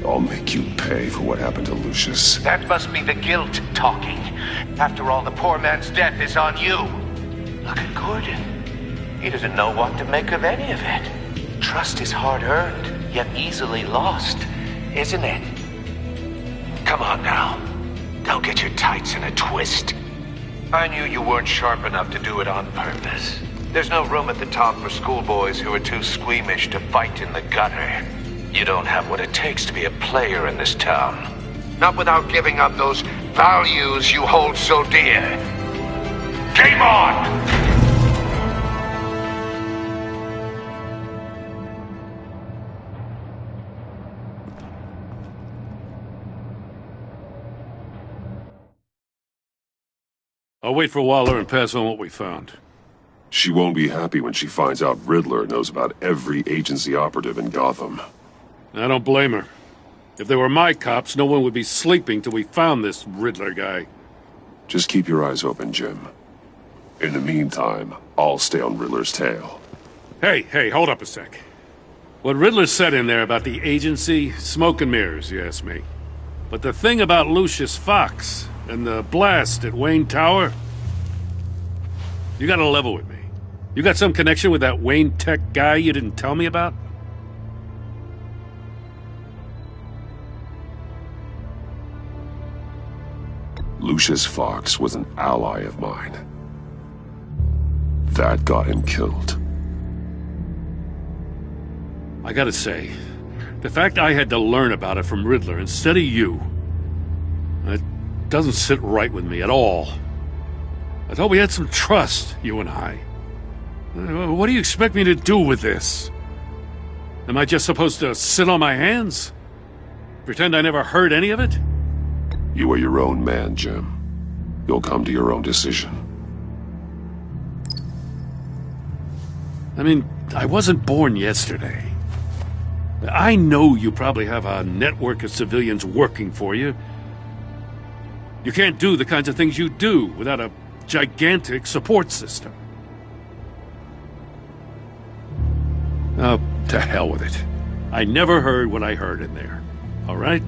[SPEAKER 8] I'll make you pay for what happened to Lucius.
[SPEAKER 3] That must be the guilt talking. After all, the poor man's death is on you. Look at Gordon. He doesn't know what to make of any of it. Trust is hard-earned, yet easily lost, isn't it? Come on now. Don't get your tights in a twist. I knew you weren't sharp enough to do it on purpose. There's no room at the top for schoolboys who are too squeamish to fight in the gutter. You don't have what it takes to be a player in this town. Not without giving up those values you hold so dear. Game on!
[SPEAKER 6] I'll wait for Waller and pass on what we found.
[SPEAKER 8] She won't be happy when she finds out Riddler knows about every agency operative in Gotham.
[SPEAKER 6] I don't blame her. If they were my cops, no one would be sleeping till we found this Riddler guy.
[SPEAKER 8] Just keep your eyes open, Jim. In the meantime, I'll stay on Riddler's tail.
[SPEAKER 6] Hey, hold up a sec. What Riddler said in there about the agency, smoke and mirrors, you ask me. But the thing about Lucius Fox and the blast at Wayne Tower, you gotta level with me. You got some connection with that Wayne Tech guy you didn't tell me about?
[SPEAKER 8] Lucius Fox was an ally of mine. That got him killed.
[SPEAKER 6] I gotta say, the fact I had to learn about it from Riddler instead of you, it doesn't sit right with me at all. I thought we had some trust, you and I. What do you expect me to do with this? Am I just supposed to sit on my hands? Pretend I never heard any of it?
[SPEAKER 8] You are your own man, Jim. You'll come to your own decision.
[SPEAKER 6] I mean, I wasn't born yesterday. I know you probably have a network of civilians working for you. You can't do the kinds of things you do without a gigantic support system. Oh, to hell with it. I never heard what I heard in there. All right?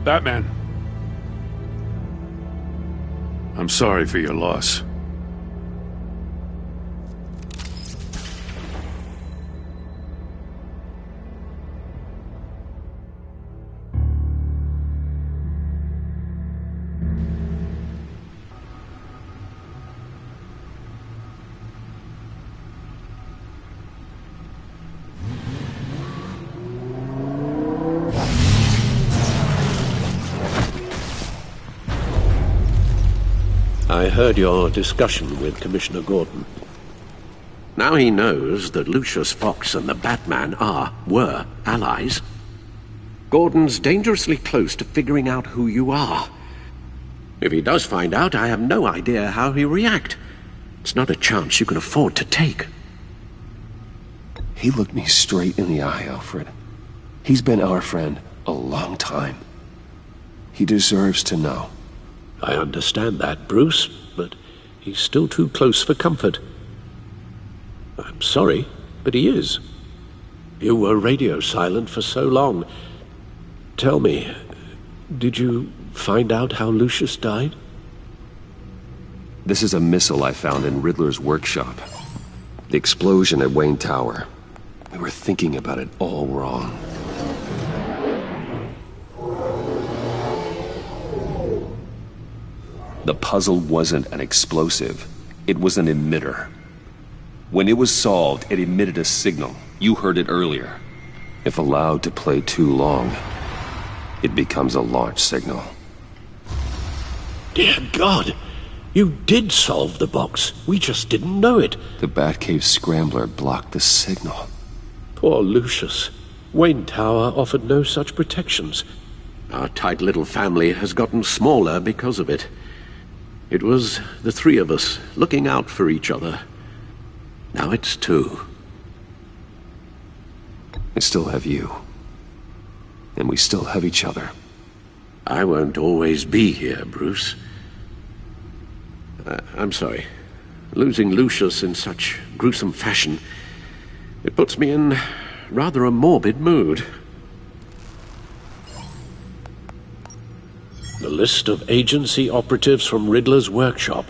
[SPEAKER 6] Batman. I'm sorry for your loss.
[SPEAKER 4] I heard your discussion with Commissioner Gordon. Now he knows that Lucius Fox and the Batman were allies. Gordon's dangerously close to figuring out who you are. If he does find out, I have no idea how he'll react. It's not a chance you can afford to take.
[SPEAKER 1] He looked me straight in the eye, Alfred. He's been our friend a long time. He deserves to know.
[SPEAKER 4] I understand that, Bruce, but he's still too close for comfort. I'm sorry, but he is. You were radio silent for so long. Tell me, did you find out how Lucius died?
[SPEAKER 1] This is a missile I found in Riddler's workshop. The explosion at Wayne Tower. We were thinking about it all wrong. The puzzle wasn't an explosive. It was an emitter. When it was solved, it emitted a signal. You heard it earlier. If allowed to play too long, it becomes a launch signal.
[SPEAKER 11] Dear God! You did solve the box. We just didn't know it.
[SPEAKER 1] The Batcave scrambler blocked the signal.
[SPEAKER 11] Poor Lucius. Wayne Tower offered no such protections. Our tight little family has gotten smaller because of it. It was the three of us looking out for each other. Now it's two.
[SPEAKER 1] I still have you. And we still have each other.
[SPEAKER 11] I won't always be here, Bruce. I'm sorry. Losing Lucius in such gruesome fashion, it puts me in rather a morbid mood. The list of agency operatives from Riddler's workshop.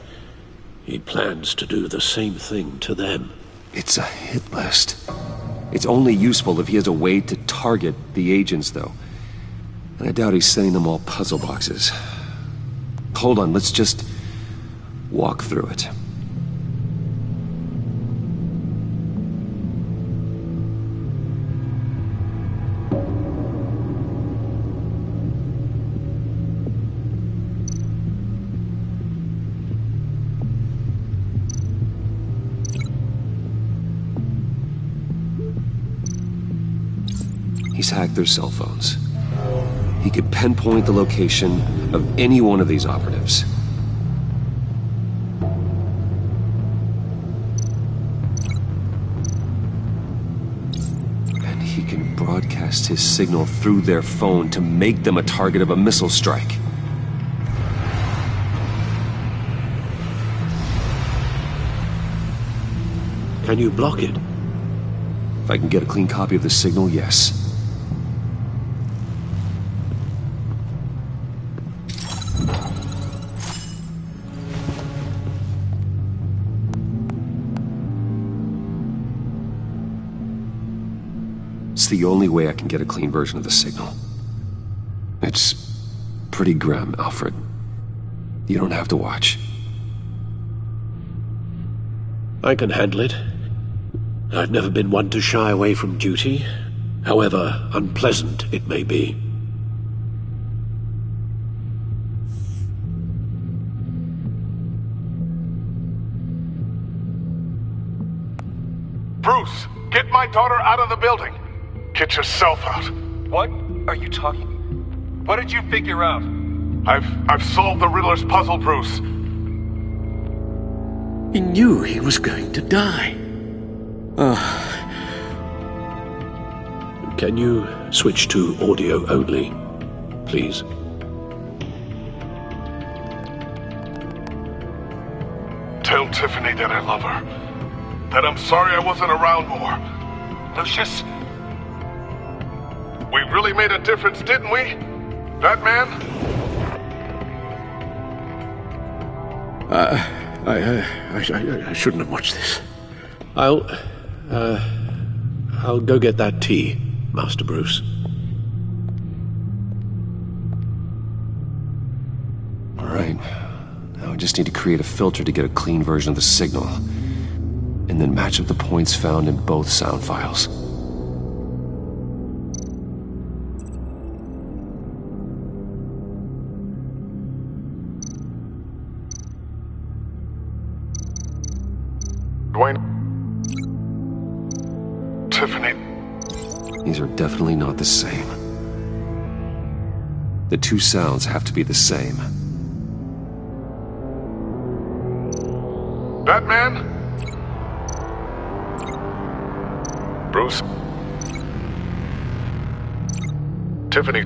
[SPEAKER 11] He plans to do the same thing to them.
[SPEAKER 1] It's a hit list. It's only useful if he has a way to target the agents, though. And I doubt he's sending them all puzzle boxes. Hold on, let's just walk through it. He's hacked their cell phones. He could pinpoint the location of any one of these operatives. And he can broadcast his signal through their phone to make them a target of a missile strike.
[SPEAKER 11] Can you block it?
[SPEAKER 1] If I can get a clean copy of the signal, yes. It's the only way I can get a clean version of the signal. It's pretty grim, Alfred. You don't have to watch.
[SPEAKER 11] I can handle it. I've never been one to shy away from duty, however unpleasant it may be.
[SPEAKER 18] Bruce, get my daughter out of the building. Get yourself out.
[SPEAKER 3] What are you talking? What did you figure out?
[SPEAKER 18] I've solved the Riddler's puzzle, Bruce.
[SPEAKER 11] He knew he was going to die. Can you switch to audio only, please?
[SPEAKER 18] Tell Tiffany that I love her. That I'm sorry I wasn't around more.
[SPEAKER 3] Lucius?
[SPEAKER 18] We really made a difference, didn't we? That man?
[SPEAKER 11] I shouldn't have watched this. I'll go get that tea, Master Bruce.
[SPEAKER 1] All right. Now I just need to create a filter to get a clean version of the signal. And then match up the points found in both sound files.
[SPEAKER 18] Dwayne. Tiffany.
[SPEAKER 1] These are definitely not the same. The two sounds have to be the same.
[SPEAKER 18] That man? Bruce? Tiffany?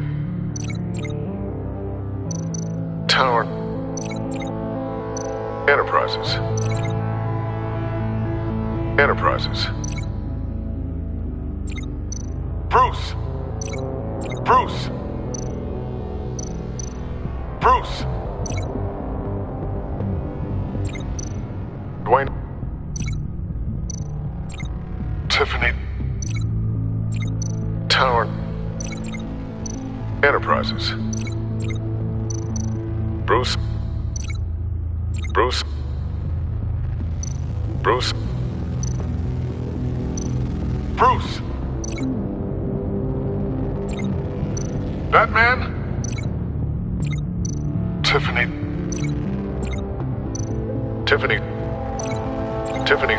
[SPEAKER 18] Tower? Enterprises? Enterprises? Bruce! Bruce! Bruce! Dwayne? Tiffany? Tower? Enterprises? Bruce? Bruce? Bruce? Bruce! Batman? Tiffany. Tiffany. Tiffany.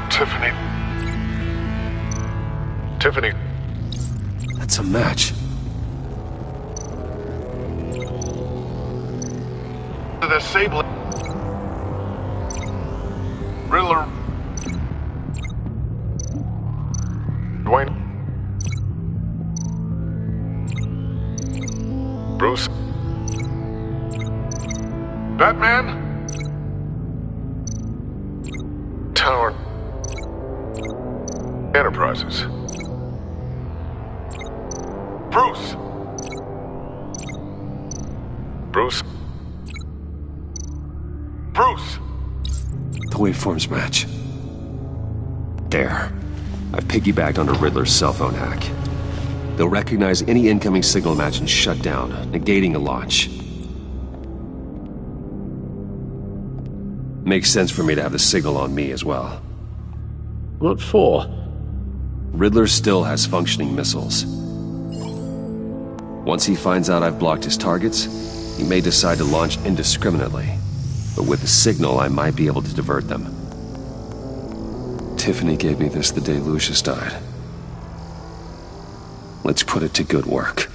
[SPEAKER 18] Tiffany. Tiffany.
[SPEAKER 1] That's a match.
[SPEAKER 18] The Sable. Riddler. Dwayne. Bruce. Batman. Tower. Enterprises. Bruce. Bruce. Bruce.
[SPEAKER 1] The waveforms match. There. I've piggybacked onto Riddler's cell phone hack. They'll recognize any incoming signal match and shut down, negating a launch. Makes sense for me to have the signal on me as well.
[SPEAKER 4] What for?
[SPEAKER 1] Riddler still has functioning missiles. Once he finds out I've blocked his targets, he may decide to launch indiscriminately. But with the signal, I might be able to divert them. Tiffany gave me this the day Lucius died. Let's put it to good work.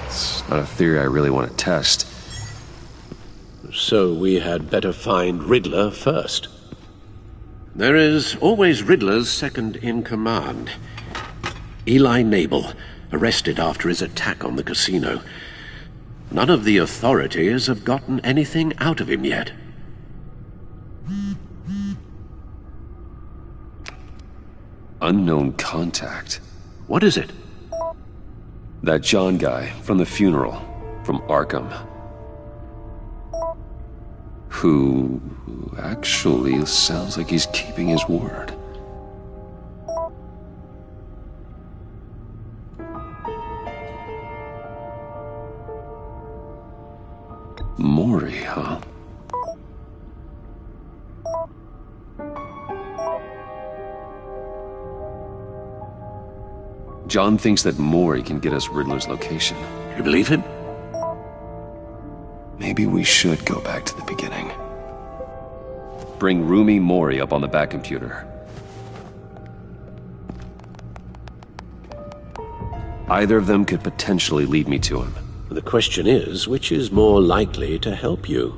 [SPEAKER 1] It's not a theory I really want to test.
[SPEAKER 4] So we had better find Riddler first. There is always Riddler's second-in-command. Eli Nabel, arrested after his attack on the casino. None of the authorities have gotten anything out of him yet.
[SPEAKER 1] Unknown contact.
[SPEAKER 4] What is it?
[SPEAKER 1] That John guy from the funeral, from Arkham. Who actually sounds like he's keeping his word. Maury, huh? John thinks that Maury can get us Riddler's location.
[SPEAKER 4] You believe him?
[SPEAKER 1] Maybe we should go back to the beginning. Bring Rumi Maury up on the back computer. Either of them could potentially lead me to him.
[SPEAKER 4] The question is, which is more likely to help you?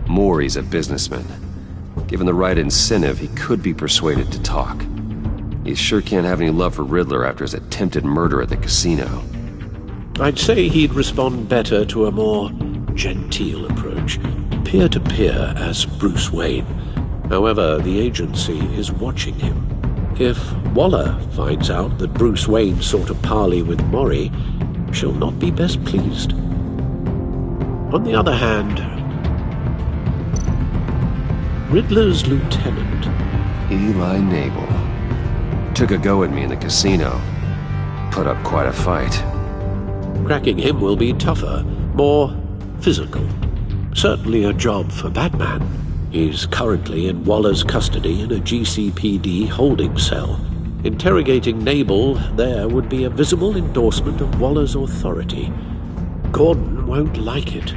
[SPEAKER 1] Maury's a businessman. Given the right incentive, he could be persuaded to talk. He sure can't have any love for Riddler after his attempted murder at the casino.
[SPEAKER 4] I'd say he'd respond better to a more genteel approach, peer-to-peer as Bruce Wayne. However, the agency is watching him. If Waller finds out that Bruce Wayne sought a parley with Maury, she'll not be best pleased. On the other hand, Riddler's lieutenant,
[SPEAKER 1] Eli Nabel, took a go at me in the casino. Put up quite a fight.
[SPEAKER 4] Cracking him will be tougher, more physical. Certainly a job for Batman. He's currently in Waller's custody in a GCPD holding cell. Interrogating Nabel there would be a visible endorsement of Waller's authority. Gordon won't like it.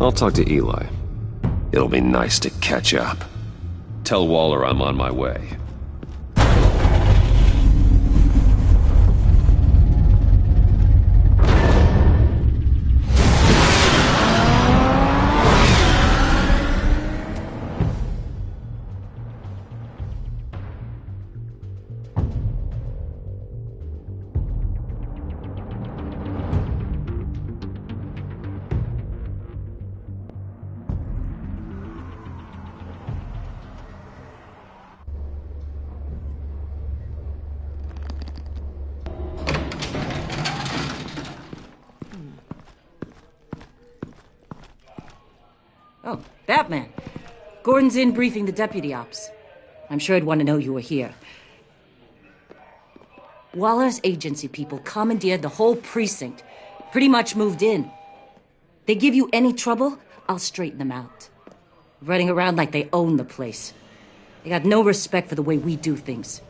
[SPEAKER 1] I'll talk to Eli. It'll be nice to catch up. Tell Waller I'm on my way.
[SPEAKER 19] Oh, Batman. Gordon's in briefing the deputy ops. I'm sure I'd want to know you were here. Waller's agency people commandeered the whole precinct. Pretty much moved in. They give you any trouble, I'll straighten them out. Running around like they own the place. They got no respect for the way we do things.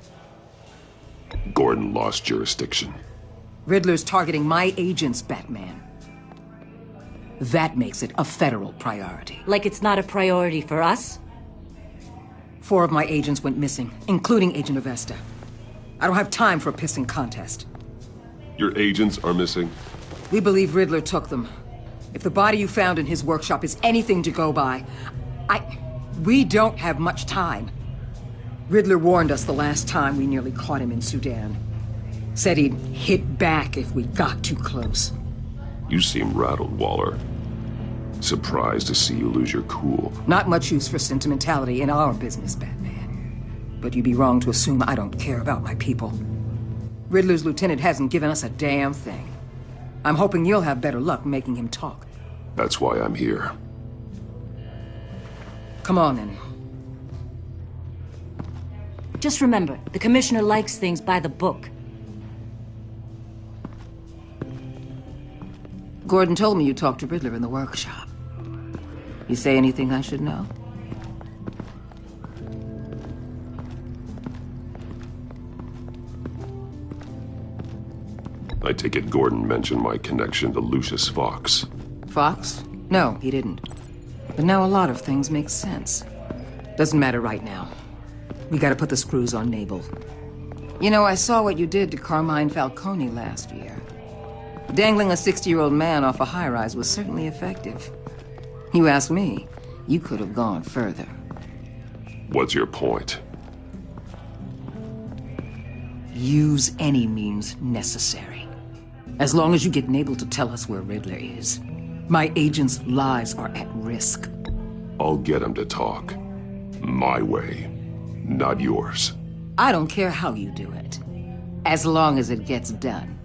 [SPEAKER 8] Gordon lost jurisdiction.
[SPEAKER 12] Riddler's targeting my agents, Batman. That makes it a federal priority.
[SPEAKER 19] Like it's not a priority for us?
[SPEAKER 12] 4 of my agents went missing, including Agent Avesta. I don't have time for a pissing contest.
[SPEAKER 8] Your agents are missing?
[SPEAKER 12] We believe Riddler took them. If the body you found in his workshop is anything to go by, we don't have much time. Riddler warned us the last time we nearly caught him in Sudan. Said he'd hit back if we got too close.
[SPEAKER 8] You seem rattled, Waller. Surprised to see you lose your cool.
[SPEAKER 12] Not much use for sentimentality in our business, Batman. But you'd be wrong to assume I don't care about my people. Riddler's lieutenant hasn't given us a damn thing. I'm hoping you'll have better luck making him talk.
[SPEAKER 8] That's why I'm here.
[SPEAKER 12] Come on, then.
[SPEAKER 19] Just remember, the commissioner likes things by the book.
[SPEAKER 12] Gordon told me you talked to Riddler in the workshop. You say anything I should know?
[SPEAKER 8] I take it Gordon mentioned my connection to Lucius Fox.
[SPEAKER 12] Fox? No, he didn't. But now a lot of things make sense. Doesn't matter right now. We gotta put the screws on Nabel. You know, I saw what you did to Carmine Falcone last year. Dangling a 60-year-old man off a high-rise was certainly effective. You ask me, you could have gone further.
[SPEAKER 8] What's your point?
[SPEAKER 12] Use any means necessary. As long as you get Nabel to tell us where Riddler is. My agents' lives are at risk.
[SPEAKER 8] I'll get him to talk. My way, not yours.
[SPEAKER 12] I don't care how you do it. As long as it gets done.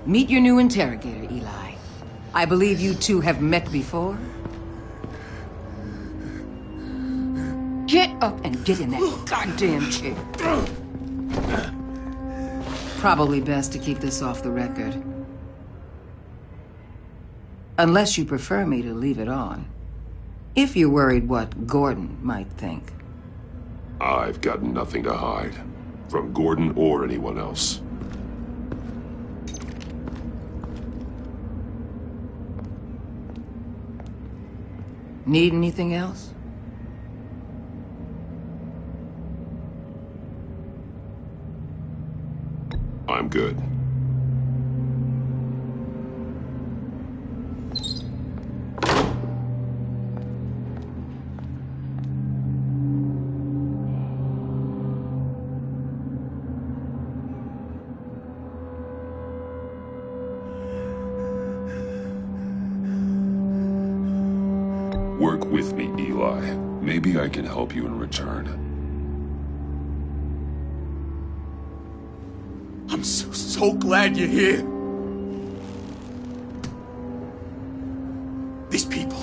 [SPEAKER 12] Meet your new interrogator, Eli. I believe you two have met before. Get up and get in that goddamn chair. Probably best to keep this off the record. Unless you prefer me to leave it on. If you're worried what Gordon might think.
[SPEAKER 8] I've got nothing to hide. From Gordon or anyone else.
[SPEAKER 12] Need anything else?
[SPEAKER 8] I'm good. Work with me, Eli. Maybe I can help you in return.
[SPEAKER 9] I'm so glad you're here. These people,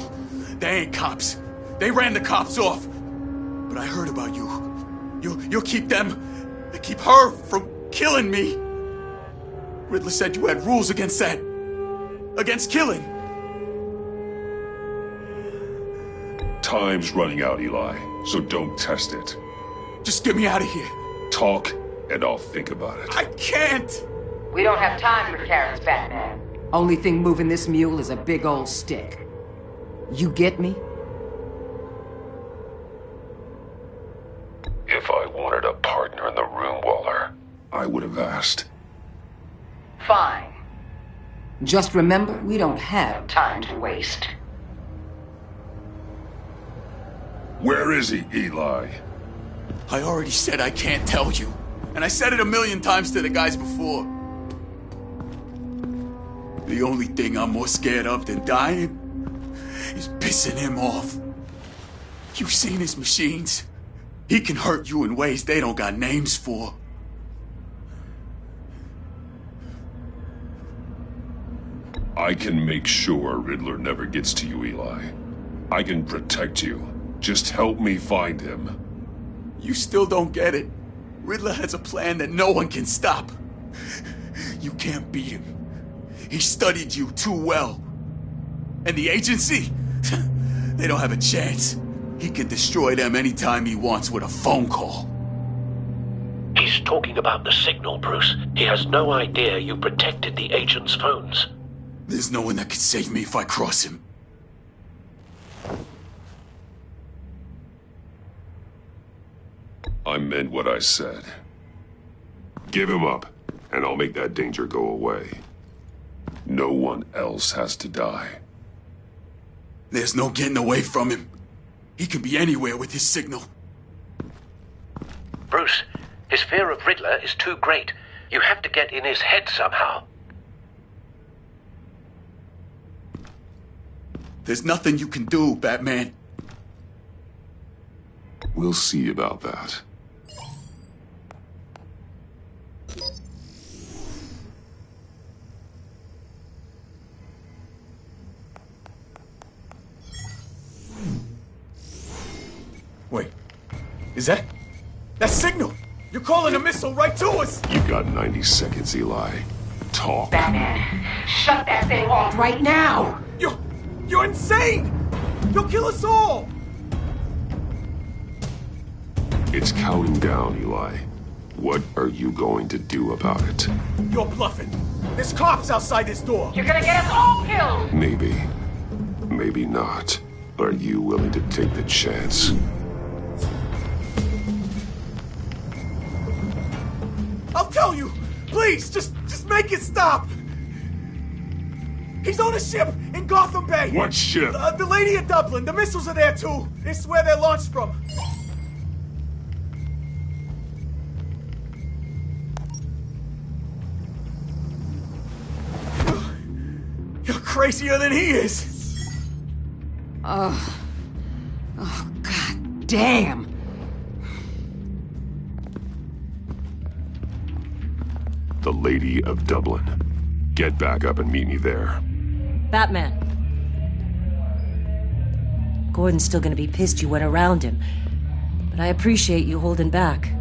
[SPEAKER 9] they ain't cops. They ran the cops off. But I heard about you. You'll keep them, keep her from killing me. Riddler said you had rules against that. Against killing.
[SPEAKER 8] Time's running out, Eli, so don't test it.
[SPEAKER 9] Just get me out of here.
[SPEAKER 8] Talk, and I'll think about it.
[SPEAKER 9] I can't!
[SPEAKER 12] We don't have time for carrots, Batman. Only thing moving this mule is a big old stick. You get me?
[SPEAKER 8] If I wanted a partner in the room, Waller, I would have asked.
[SPEAKER 12] Fine. Just remember, we don't have time to waste.
[SPEAKER 8] Where is he, Eli?
[SPEAKER 9] I already said I can't tell you. And I said it 1,000,000 times to the guys before. The only thing I'm more scared of than dying is pissing him off. You've seen his machines. He can hurt you in ways they don't got names for.
[SPEAKER 8] I can make sure Riddler never gets to you, Eli. I can protect you. Just help me find him.
[SPEAKER 9] You still don't get it. Riddler has a plan that no one can stop. You can't beat him. He studied you too well. And the agency? They don't have a chance. He can destroy them anytime he wants with a phone call.
[SPEAKER 4] He's talking about the signal, Bruce. He has no idea you protected the agent's phones.
[SPEAKER 9] There's no one that can save me if I cross him.
[SPEAKER 8] I meant what I said. Give him up, and I'll make that danger go away. No one else has to die.
[SPEAKER 9] There's no getting away from him. He can be anywhere with his signal.
[SPEAKER 4] Bruce, his fear of Riddler is too great. You have to get in his head somehow.
[SPEAKER 9] There's nothing you can do, Batman.
[SPEAKER 8] We'll see about that.
[SPEAKER 9] Wait, is that signal? You're calling a missile right to us!
[SPEAKER 8] You got 90 seconds, Eli. Talk.
[SPEAKER 10] Batman, shut that thing off right now!
[SPEAKER 9] You're insane! You'll kill us all!
[SPEAKER 8] It's counting down, Eli. What are you going to do about it?
[SPEAKER 9] You're bluffing. There's cops outside this door.
[SPEAKER 10] You're gonna get us all killed!
[SPEAKER 8] Maybe. Maybe not. Are you willing to take the chance?
[SPEAKER 9] I'll tell you! Please, just make it stop! He's on a ship in Gotham Bay!
[SPEAKER 8] What ship?
[SPEAKER 9] The Lady of Dublin. The missiles are there, too. This is where they're launched from. You're crazier than he is!
[SPEAKER 12] Oh, God damn!
[SPEAKER 8] The Lady of Dublin. Get back up and meet me there.
[SPEAKER 19] Batman. Gordon's still gonna be pissed you went around him, but I appreciate you holding back.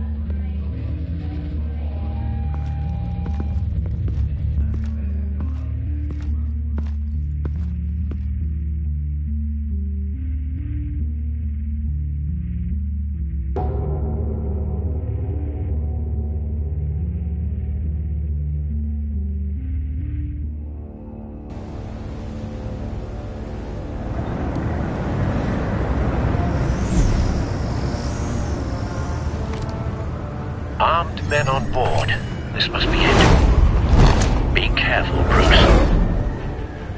[SPEAKER 4] Armed men on board. This must be it. Be careful, Bruce.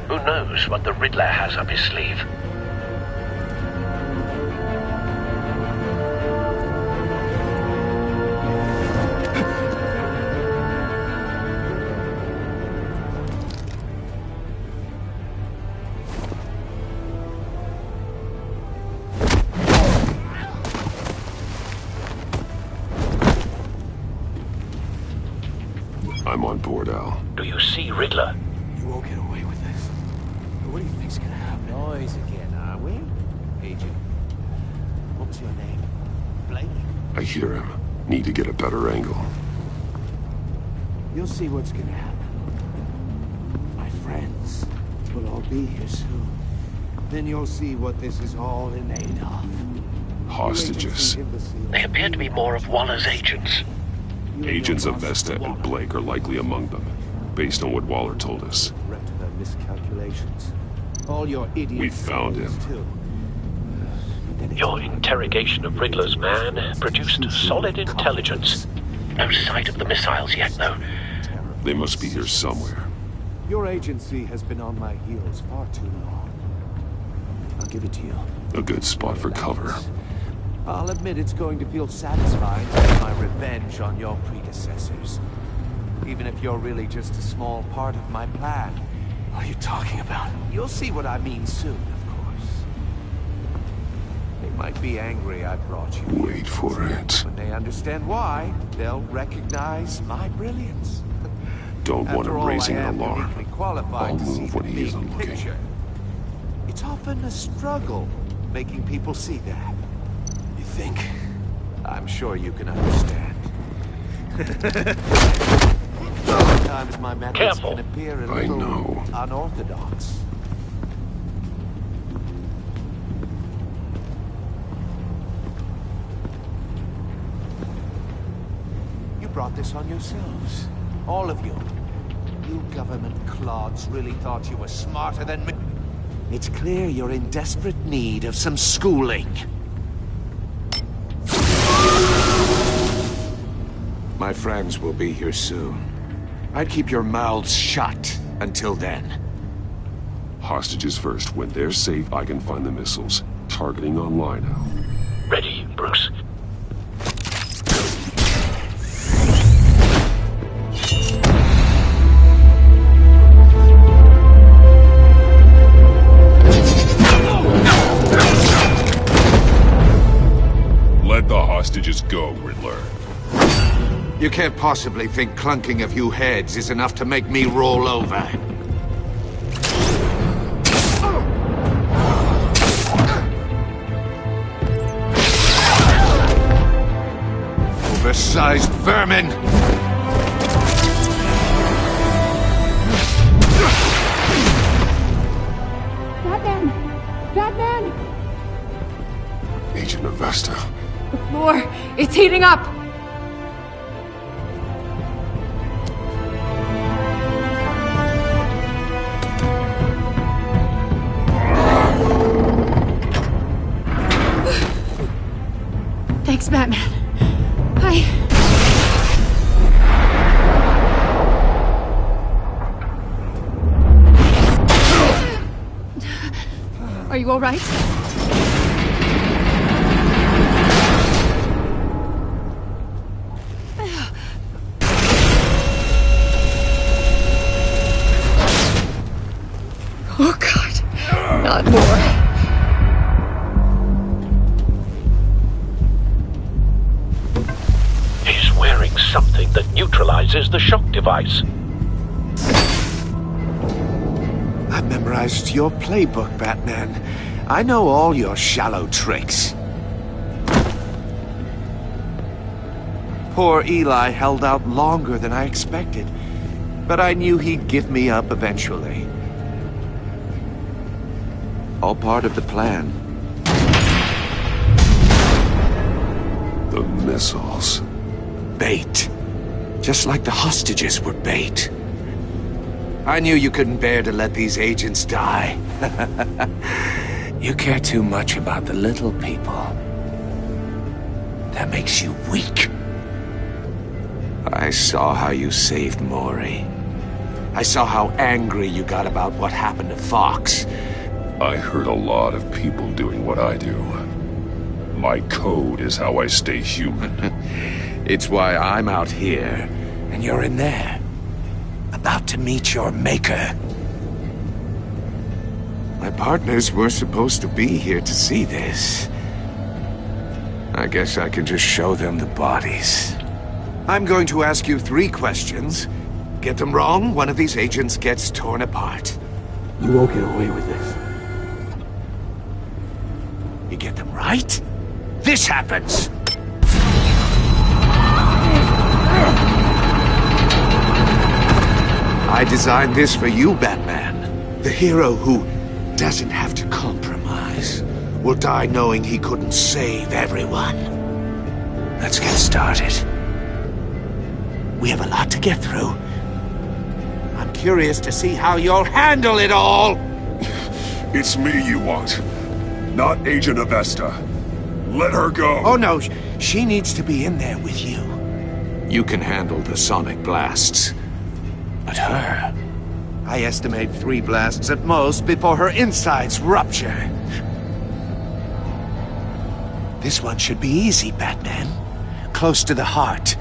[SPEAKER 4] Who knows what the Riddler has up his sleeve?
[SPEAKER 8] I'm on board, Al.
[SPEAKER 4] Do you see Riddler?
[SPEAKER 21] You won't get away with this. What do you think's gonna happen?
[SPEAKER 22] Noise again, are we? Agent. What was your name? Blake?
[SPEAKER 8] I hear him. Need to get a better angle.
[SPEAKER 22] You'll see what's gonna happen. My friends will all be here soon. Then you'll see what this is all in aid of.
[SPEAKER 8] Hostages.
[SPEAKER 4] They appear to be more of Waller's agents.
[SPEAKER 8] Agents of Vesta and Blake are likely among them, based on what Waller told us.
[SPEAKER 22] Her miscalculations. All your idiots.
[SPEAKER 8] We found him.
[SPEAKER 22] Too.
[SPEAKER 4] Your interrogation of Riddler's man produced solid intelligence. No sight of the missiles yet, though.
[SPEAKER 8] They must be here somewhere.
[SPEAKER 22] Your agency has been on my heels far too long. I'll give it to you.
[SPEAKER 8] A good spot for cover.
[SPEAKER 22] I'll admit it's going to feel satisfying to get my revenge on your predecessors. Even if you're really just a small part of my plan.
[SPEAKER 21] What are you talking about?
[SPEAKER 22] You'll see what I mean soon, of course. They might be angry I brought you here.
[SPEAKER 8] Wait for it.
[SPEAKER 22] When they understand why, they'll recognize my brilliance.
[SPEAKER 1] don't want
[SPEAKER 22] After
[SPEAKER 1] him
[SPEAKER 22] all,
[SPEAKER 1] raising
[SPEAKER 22] I
[SPEAKER 1] an
[SPEAKER 22] am
[SPEAKER 1] alarm.
[SPEAKER 22] uniquely qualified
[SPEAKER 1] I'll
[SPEAKER 22] to see
[SPEAKER 1] move
[SPEAKER 22] the
[SPEAKER 1] when he
[SPEAKER 22] big
[SPEAKER 1] isn't looking.
[SPEAKER 22] picture. It's often a struggle making people see that.
[SPEAKER 21] You think?
[SPEAKER 22] I'm sure you can understand. Sometimes my methods can appear a little unorthodox. You brought this on yourselves. All of you. You government clods really thought you were smarter than me. It's clear you're in desperate need of some schooling. My friends will be here soon. I'd keep your mouths shut until then.
[SPEAKER 1] Hostages first. When they're safe, I can find the missiles. Targeting online now.
[SPEAKER 4] Ready, Bruce.
[SPEAKER 8] Let the hostages go, Riddler.
[SPEAKER 22] You can't possibly think clunking a few heads is enough to make me roll over. Oversized vermin!
[SPEAKER 5] Batman! Batman!
[SPEAKER 1] Agent Avesta.
[SPEAKER 5] The floor, it's heating up! Thanks, Batman. Are you all right? Oh, God. Not more.
[SPEAKER 4] He's wearing something that neutralizes the shock device.
[SPEAKER 22] I've memorized your playbook, Batman. I know all your shallow tricks. Poor Eli held out longer than I expected, but I knew he'd give me up eventually. All part of the plan.
[SPEAKER 1] The missiles.
[SPEAKER 22] Bait. Just like the hostages were bait. I knew you couldn't bear to let these agents die. You care too much about the little people. That makes you weak. I saw how you saved Maury. I saw how angry you got about what happened to Fox.
[SPEAKER 8] I hurt a lot of people doing what I do. My code is how I stay human.
[SPEAKER 22] It's why I'm out here, and you're in there. About to meet your maker. My partners were supposed to be here to see this. I guess I can just show them the bodies. I'm going to ask you 3 questions. Get them wrong, one of these agents gets torn apart.
[SPEAKER 21] You won't get away with this.
[SPEAKER 22] You get them right, this happens! I designed this for you, Batman. The hero who doesn't have to compromise will die knowing he couldn't save everyone. Let's get started. We have a lot to get through. I'm curious to see how you'll handle it all!
[SPEAKER 8] It's me you want, not Agent Avesta. Let her go!
[SPEAKER 22] Oh no, she needs to be in there with you. You can handle the sonic blasts. But her... I estimate 3 blasts at most before her insides rupture. This one should be easy, Batman. Close to the heart.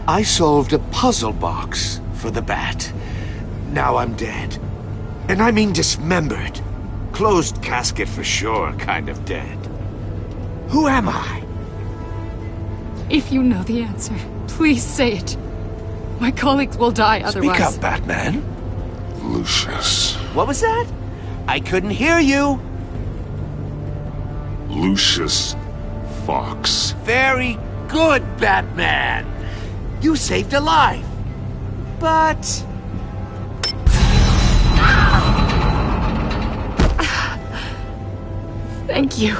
[SPEAKER 22] I solved a puzzle box for the Bat. Now I'm dead. And I mean dismembered. Closed casket for sure, kind of dead. Who am I?
[SPEAKER 5] If you know the answer, please say it. My colleagues will die otherwise.
[SPEAKER 22] Speak up, Batman.
[SPEAKER 1] Lucius.
[SPEAKER 22] What was that? I couldn't hear you.
[SPEAKER 1] Lucius Fox.
[SPEAKER 22] Very good, Batman. You saved a life. But...
[SPEAKER 5] Thank you.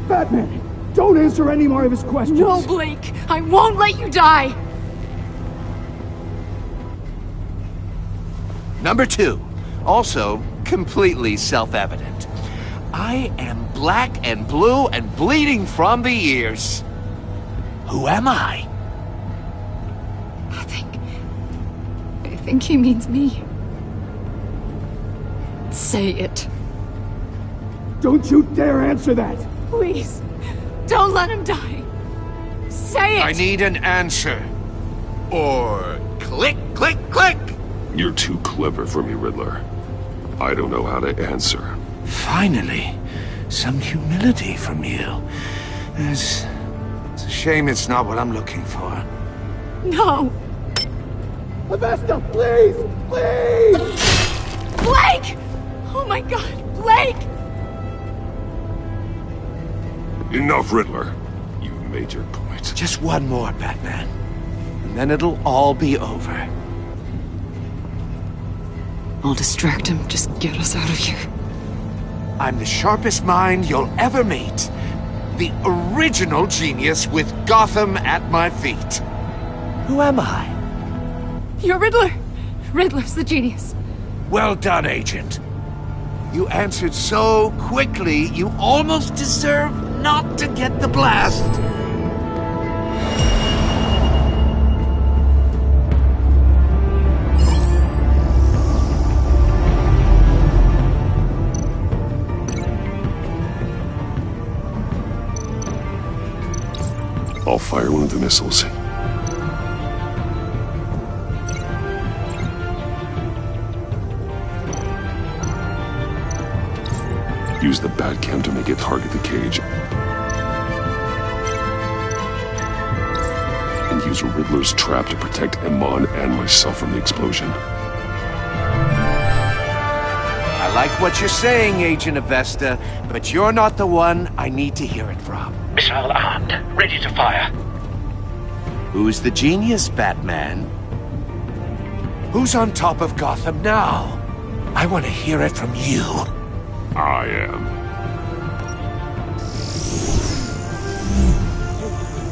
[SPEAKER 7] Batman, don't answer any more of his questions.
[SPEAKER 5] No, Blake. I won't let you die.
[SPEAKER 22] Number 2. Also, completely self-evident. I am black and blue and bleeding from the ears. Who am I?
[SPEAKER 5] I think he means me. Say it.
[SPEAKER 7] Don't you dare answer that!
[SPEAKER 5] Please, don't let him die. Say it!
[SPEAKER 22] I need an answer. Or click, click, click!
[SPEAKER 1] You're too clever for me, Riddler. I don't know how to answer.
[SPEAKER 22] Finally, some humility from you. It's a shame it's not what I'm looking for.
[SPEAKER 5] No.
[SPEAKER 7] Avesta, please! Please!
[SPEAKER 5] Blake! Oh my god, Blake!
[SPEAKER 1] Enough, Riddler. You've made your point.
[SPEAKER 22] Just one more, Batman. And then it'll all be over.
[SPEAKER 5] I'll distract him. Just get us out of here.
[SPEAKER 22] I'm the sharpest mind you'll ever meet. The original genius with Gotham at my feet. Who am I?
[SPEAKER 5] You're Riddler. Riddler's the genius.
[SPEAKER 22] Well done, Agent. You answered so quickly, you almost deserve not to get the blast.
[SPEAKER 1] I'll fire one of the missiles. Use the Batcam to make it target the cage. And use Riddler's trap to protect Iman and myself from the explosion.
[SPEAKER 22] I like what you're saying, Agent Avesta, but you're not the one I need to hear it from.
[SPEAKER 14] Missile armed, ready to fire.
[SPEAKER 22] Who's the genius, Batman? Who's on top of Gotham now? I want to hear it from you.
[SPEAKER 1] I am.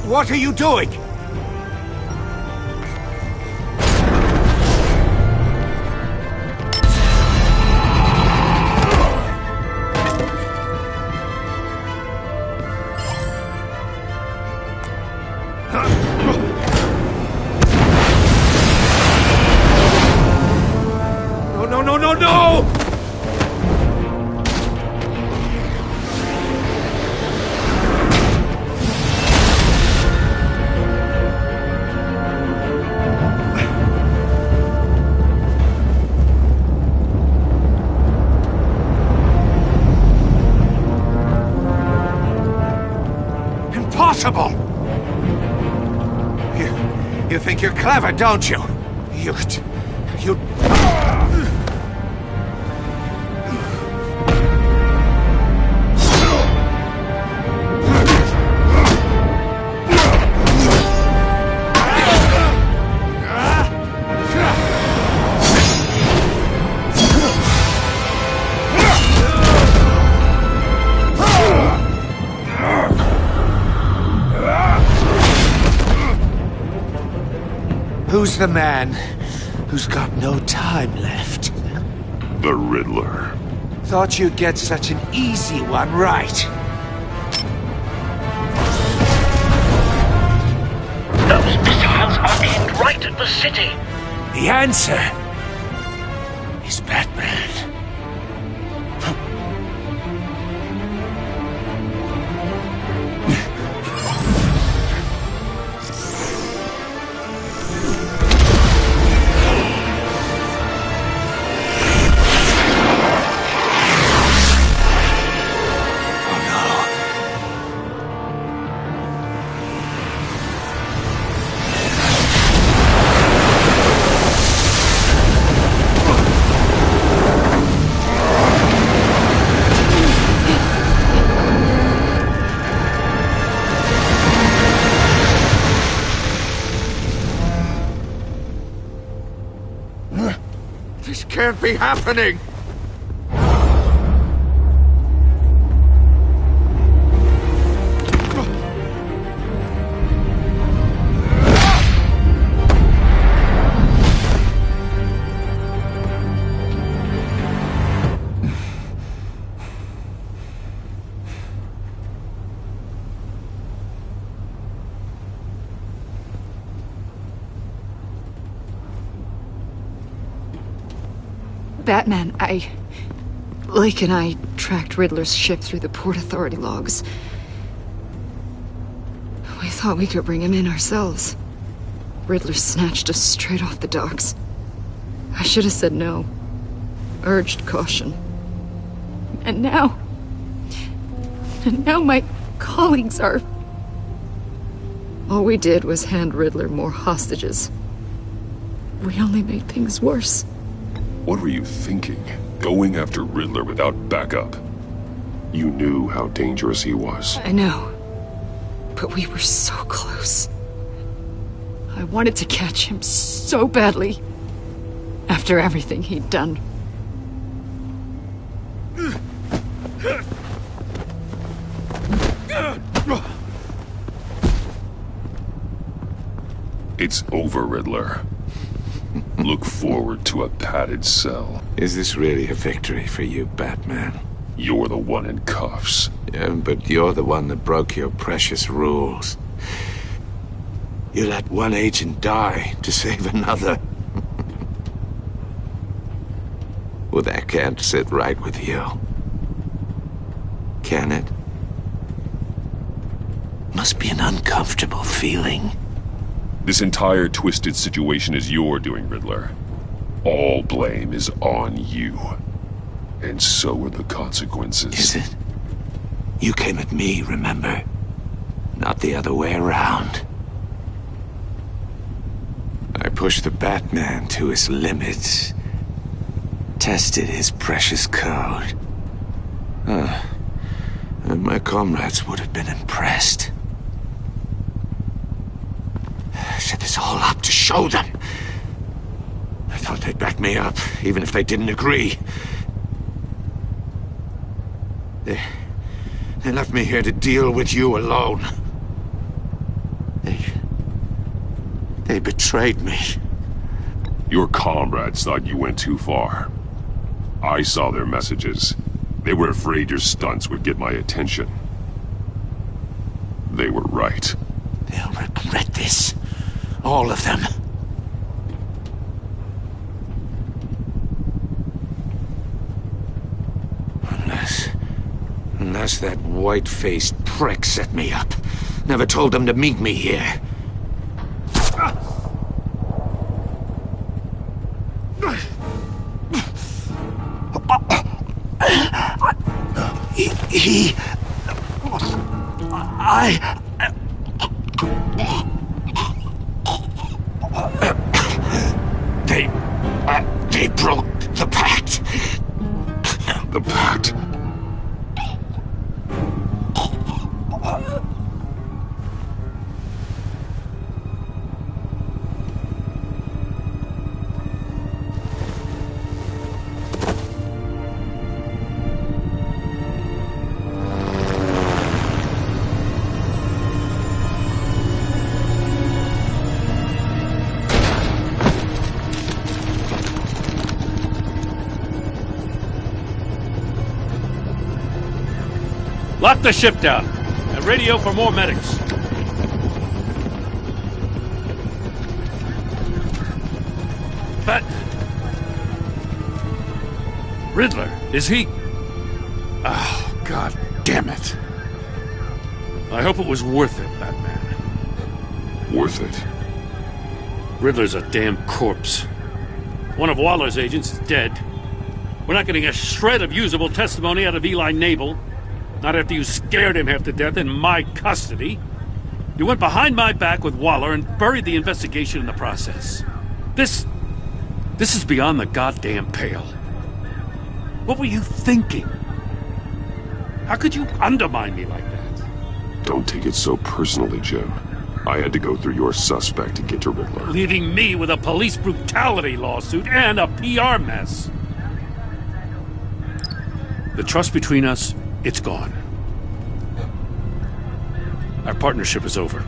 [SPEAKER 22] What are you doing? No! Impossible! You think you're clever, don't you? You... Who's the man who's got no time left?
[SPEAKER 1] The Riddler.
[SPEAKER 22] Thought you'd get such an easy one right.
[SPEAKER 14] Those missiles are aimed right at the city.
[SPEAKER 22] The answer is Batman. can't be happening!
[SPEAKER 13] Batman, Lake and I tracked Riddler's ship through the Port Authority logs. We thought we could bring him in ourselves. Riddler snatched us straight off the docks. I should have said no. Urged caution. And now my colleagues are... All we did was hand Riddler more hostages. We only made things worse.
[SPEAKER 8] What were you thinking? Going after Riddler without backup? You knew how dangerous he was.
[SPEAKER 13] I know. But we were so close. I wanted to catch him so badly. After everything he'd done.
[SPEAKER 8] It's over, Riddler. Look forward to a padded cell.
[SPEAKER 22] Is this really a victory for you, Batman?
[SPEAKER 8] You're the one in cuffs.
[SPEAKER 22] Yeah, but you're the one that broke your precious rules. You let one agent die to save another. Well, that can't sit right with you. Can it? Must be an uncomfortable feeling.
[SPEAKER 8] This entire twisted situation is your doing, Riddler. All blame is on you. And so are the consequences.
[SPEAKER 22] Is it? You came at me, remember? Not the other way around. I pushed the Batman to his limits. Tested his precious code. And my comrades would have been impressed. I set this all up to show them. I thought they'd back me up, even if they didn't agree. They left me here to deal with you alone. They betrayed me.
[SPEAKER 8] Your comrades thought you went too far. I saw their messages. They were afraid your stunts would get my attention. They were right.
[SPEAKER 22] They'll regret this. All of them. Unless that white-faced prick set me up. Never told them to meet me here. They broke the pact.
[SPEAKER 8] The pact?
[SPEAKER 6] Lock the ship down and radio for more medics. But Riddler, is he? Oh, God damn it. I hope it was worth it, Batman.
[SPEAKER 8] Worth it?
[SPEAKER 6] Riddler's a damn corpse. One of Waller's agents is dead. We're not getting a shred of usable testimony out of Eli Nabel. Not after you scared him half to death in my custody. You went behind my back with Waller and buried the investigation in the process. This is beyond the goddamn pale. What were you thinking? How could you undermine me like that?
[SPEAKER 8] Don't take it so personally, Jim. I had to go through your suspect to get to Riddler.
[SPEAKER 6] Leaving me with a police brutality lawsuit and a PR mess. The trust between us, it's gone. Our partnership is over.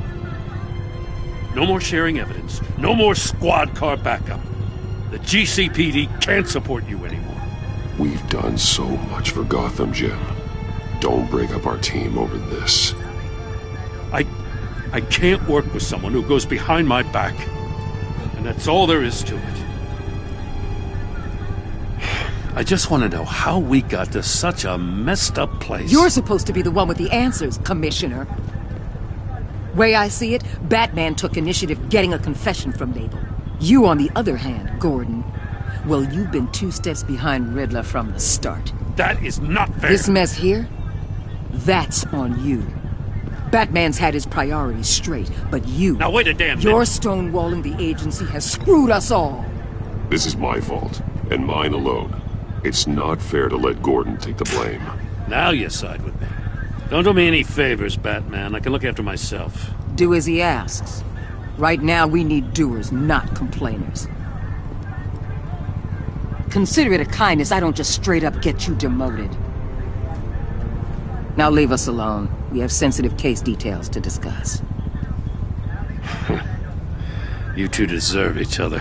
[SPEAKER 6] No more sharing evidence. No more squad car backup. The GCPD can't support you anymore.
[SPEAKER 8] We've done so much for Gotham, Jim. Don't break up our team over this.
[SPEAKER 6] I can't work with someone who goes behind my back. And that's all there is to it. I just want to know how we got to such a messed up place.
[SPEAKER 12] You're supposed to be the one with the answers, Commissioner. Way I see it, Batman took initiative getting a confession from Mabel. You, on the other hand, Gordon, well, you've been 2 steps behind Riddler from the start.
[SPEAKER 6] That is not fair.
[SPEAKER 12] This mess here, that's on you. Batman's had his priorities straight, but you...
[SPEAKER 6] Now wait a damn minute.
[SPEAKER 12] Your stonewalling the agency has screwed us all.
[SPEAKER 8] This is my fault, and mine alone. It's not fair to let Gordon take the blame.
[SPEAKER 6] Now you side with me. Don't do me any favors, Batman. I can look after myself.
[SPEAKER 12] Do as he asks. Right now, we need doers, not complainers. Consider it a kindness I don't just straight up get you demoted. Now leave us alone. We have sensitive case details to discuss.
[SPEAKER 6] You two deserve each other.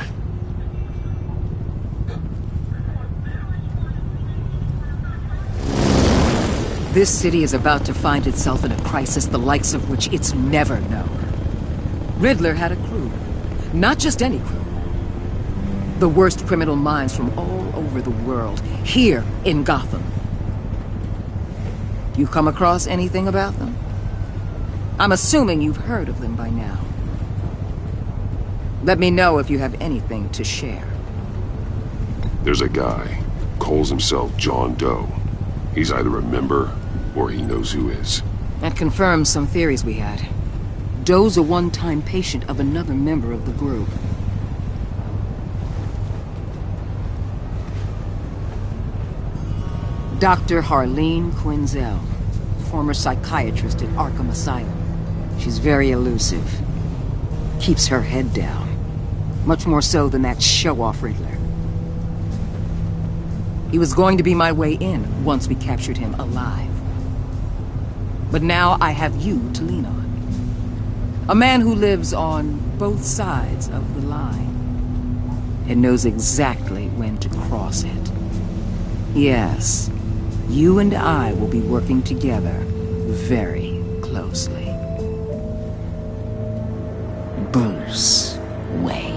[SPEAKER 12] This city is about to find itself in a crisis the likes of which it's never known. Riddler had a crew. Not just any crew. The worst criminal minds from all over the world, here in Gotham. You come across anything about them? I'm assuming you've heard of them by now. Let me know if you have anything to share.
[SPEAKER 8] There's a guy, calls himself John Doe. He's either a member, or he knows who is.
[SPEAKER 12] That confirms some theories we had. Doe's a one-time patient of another member of the group. Dr. Harleen Quinzel, former psychiatrist at Arkham Asylum. She's very elusive. Keeps her head down. Much more so than that show-off Riddler. He was going to be my way in once we captured him alive. But now I have you to lean on. A man who lives on both sides of the line and knows exactly when to cross it. Yes, you and I will be working together very closely. Bruce Wayne.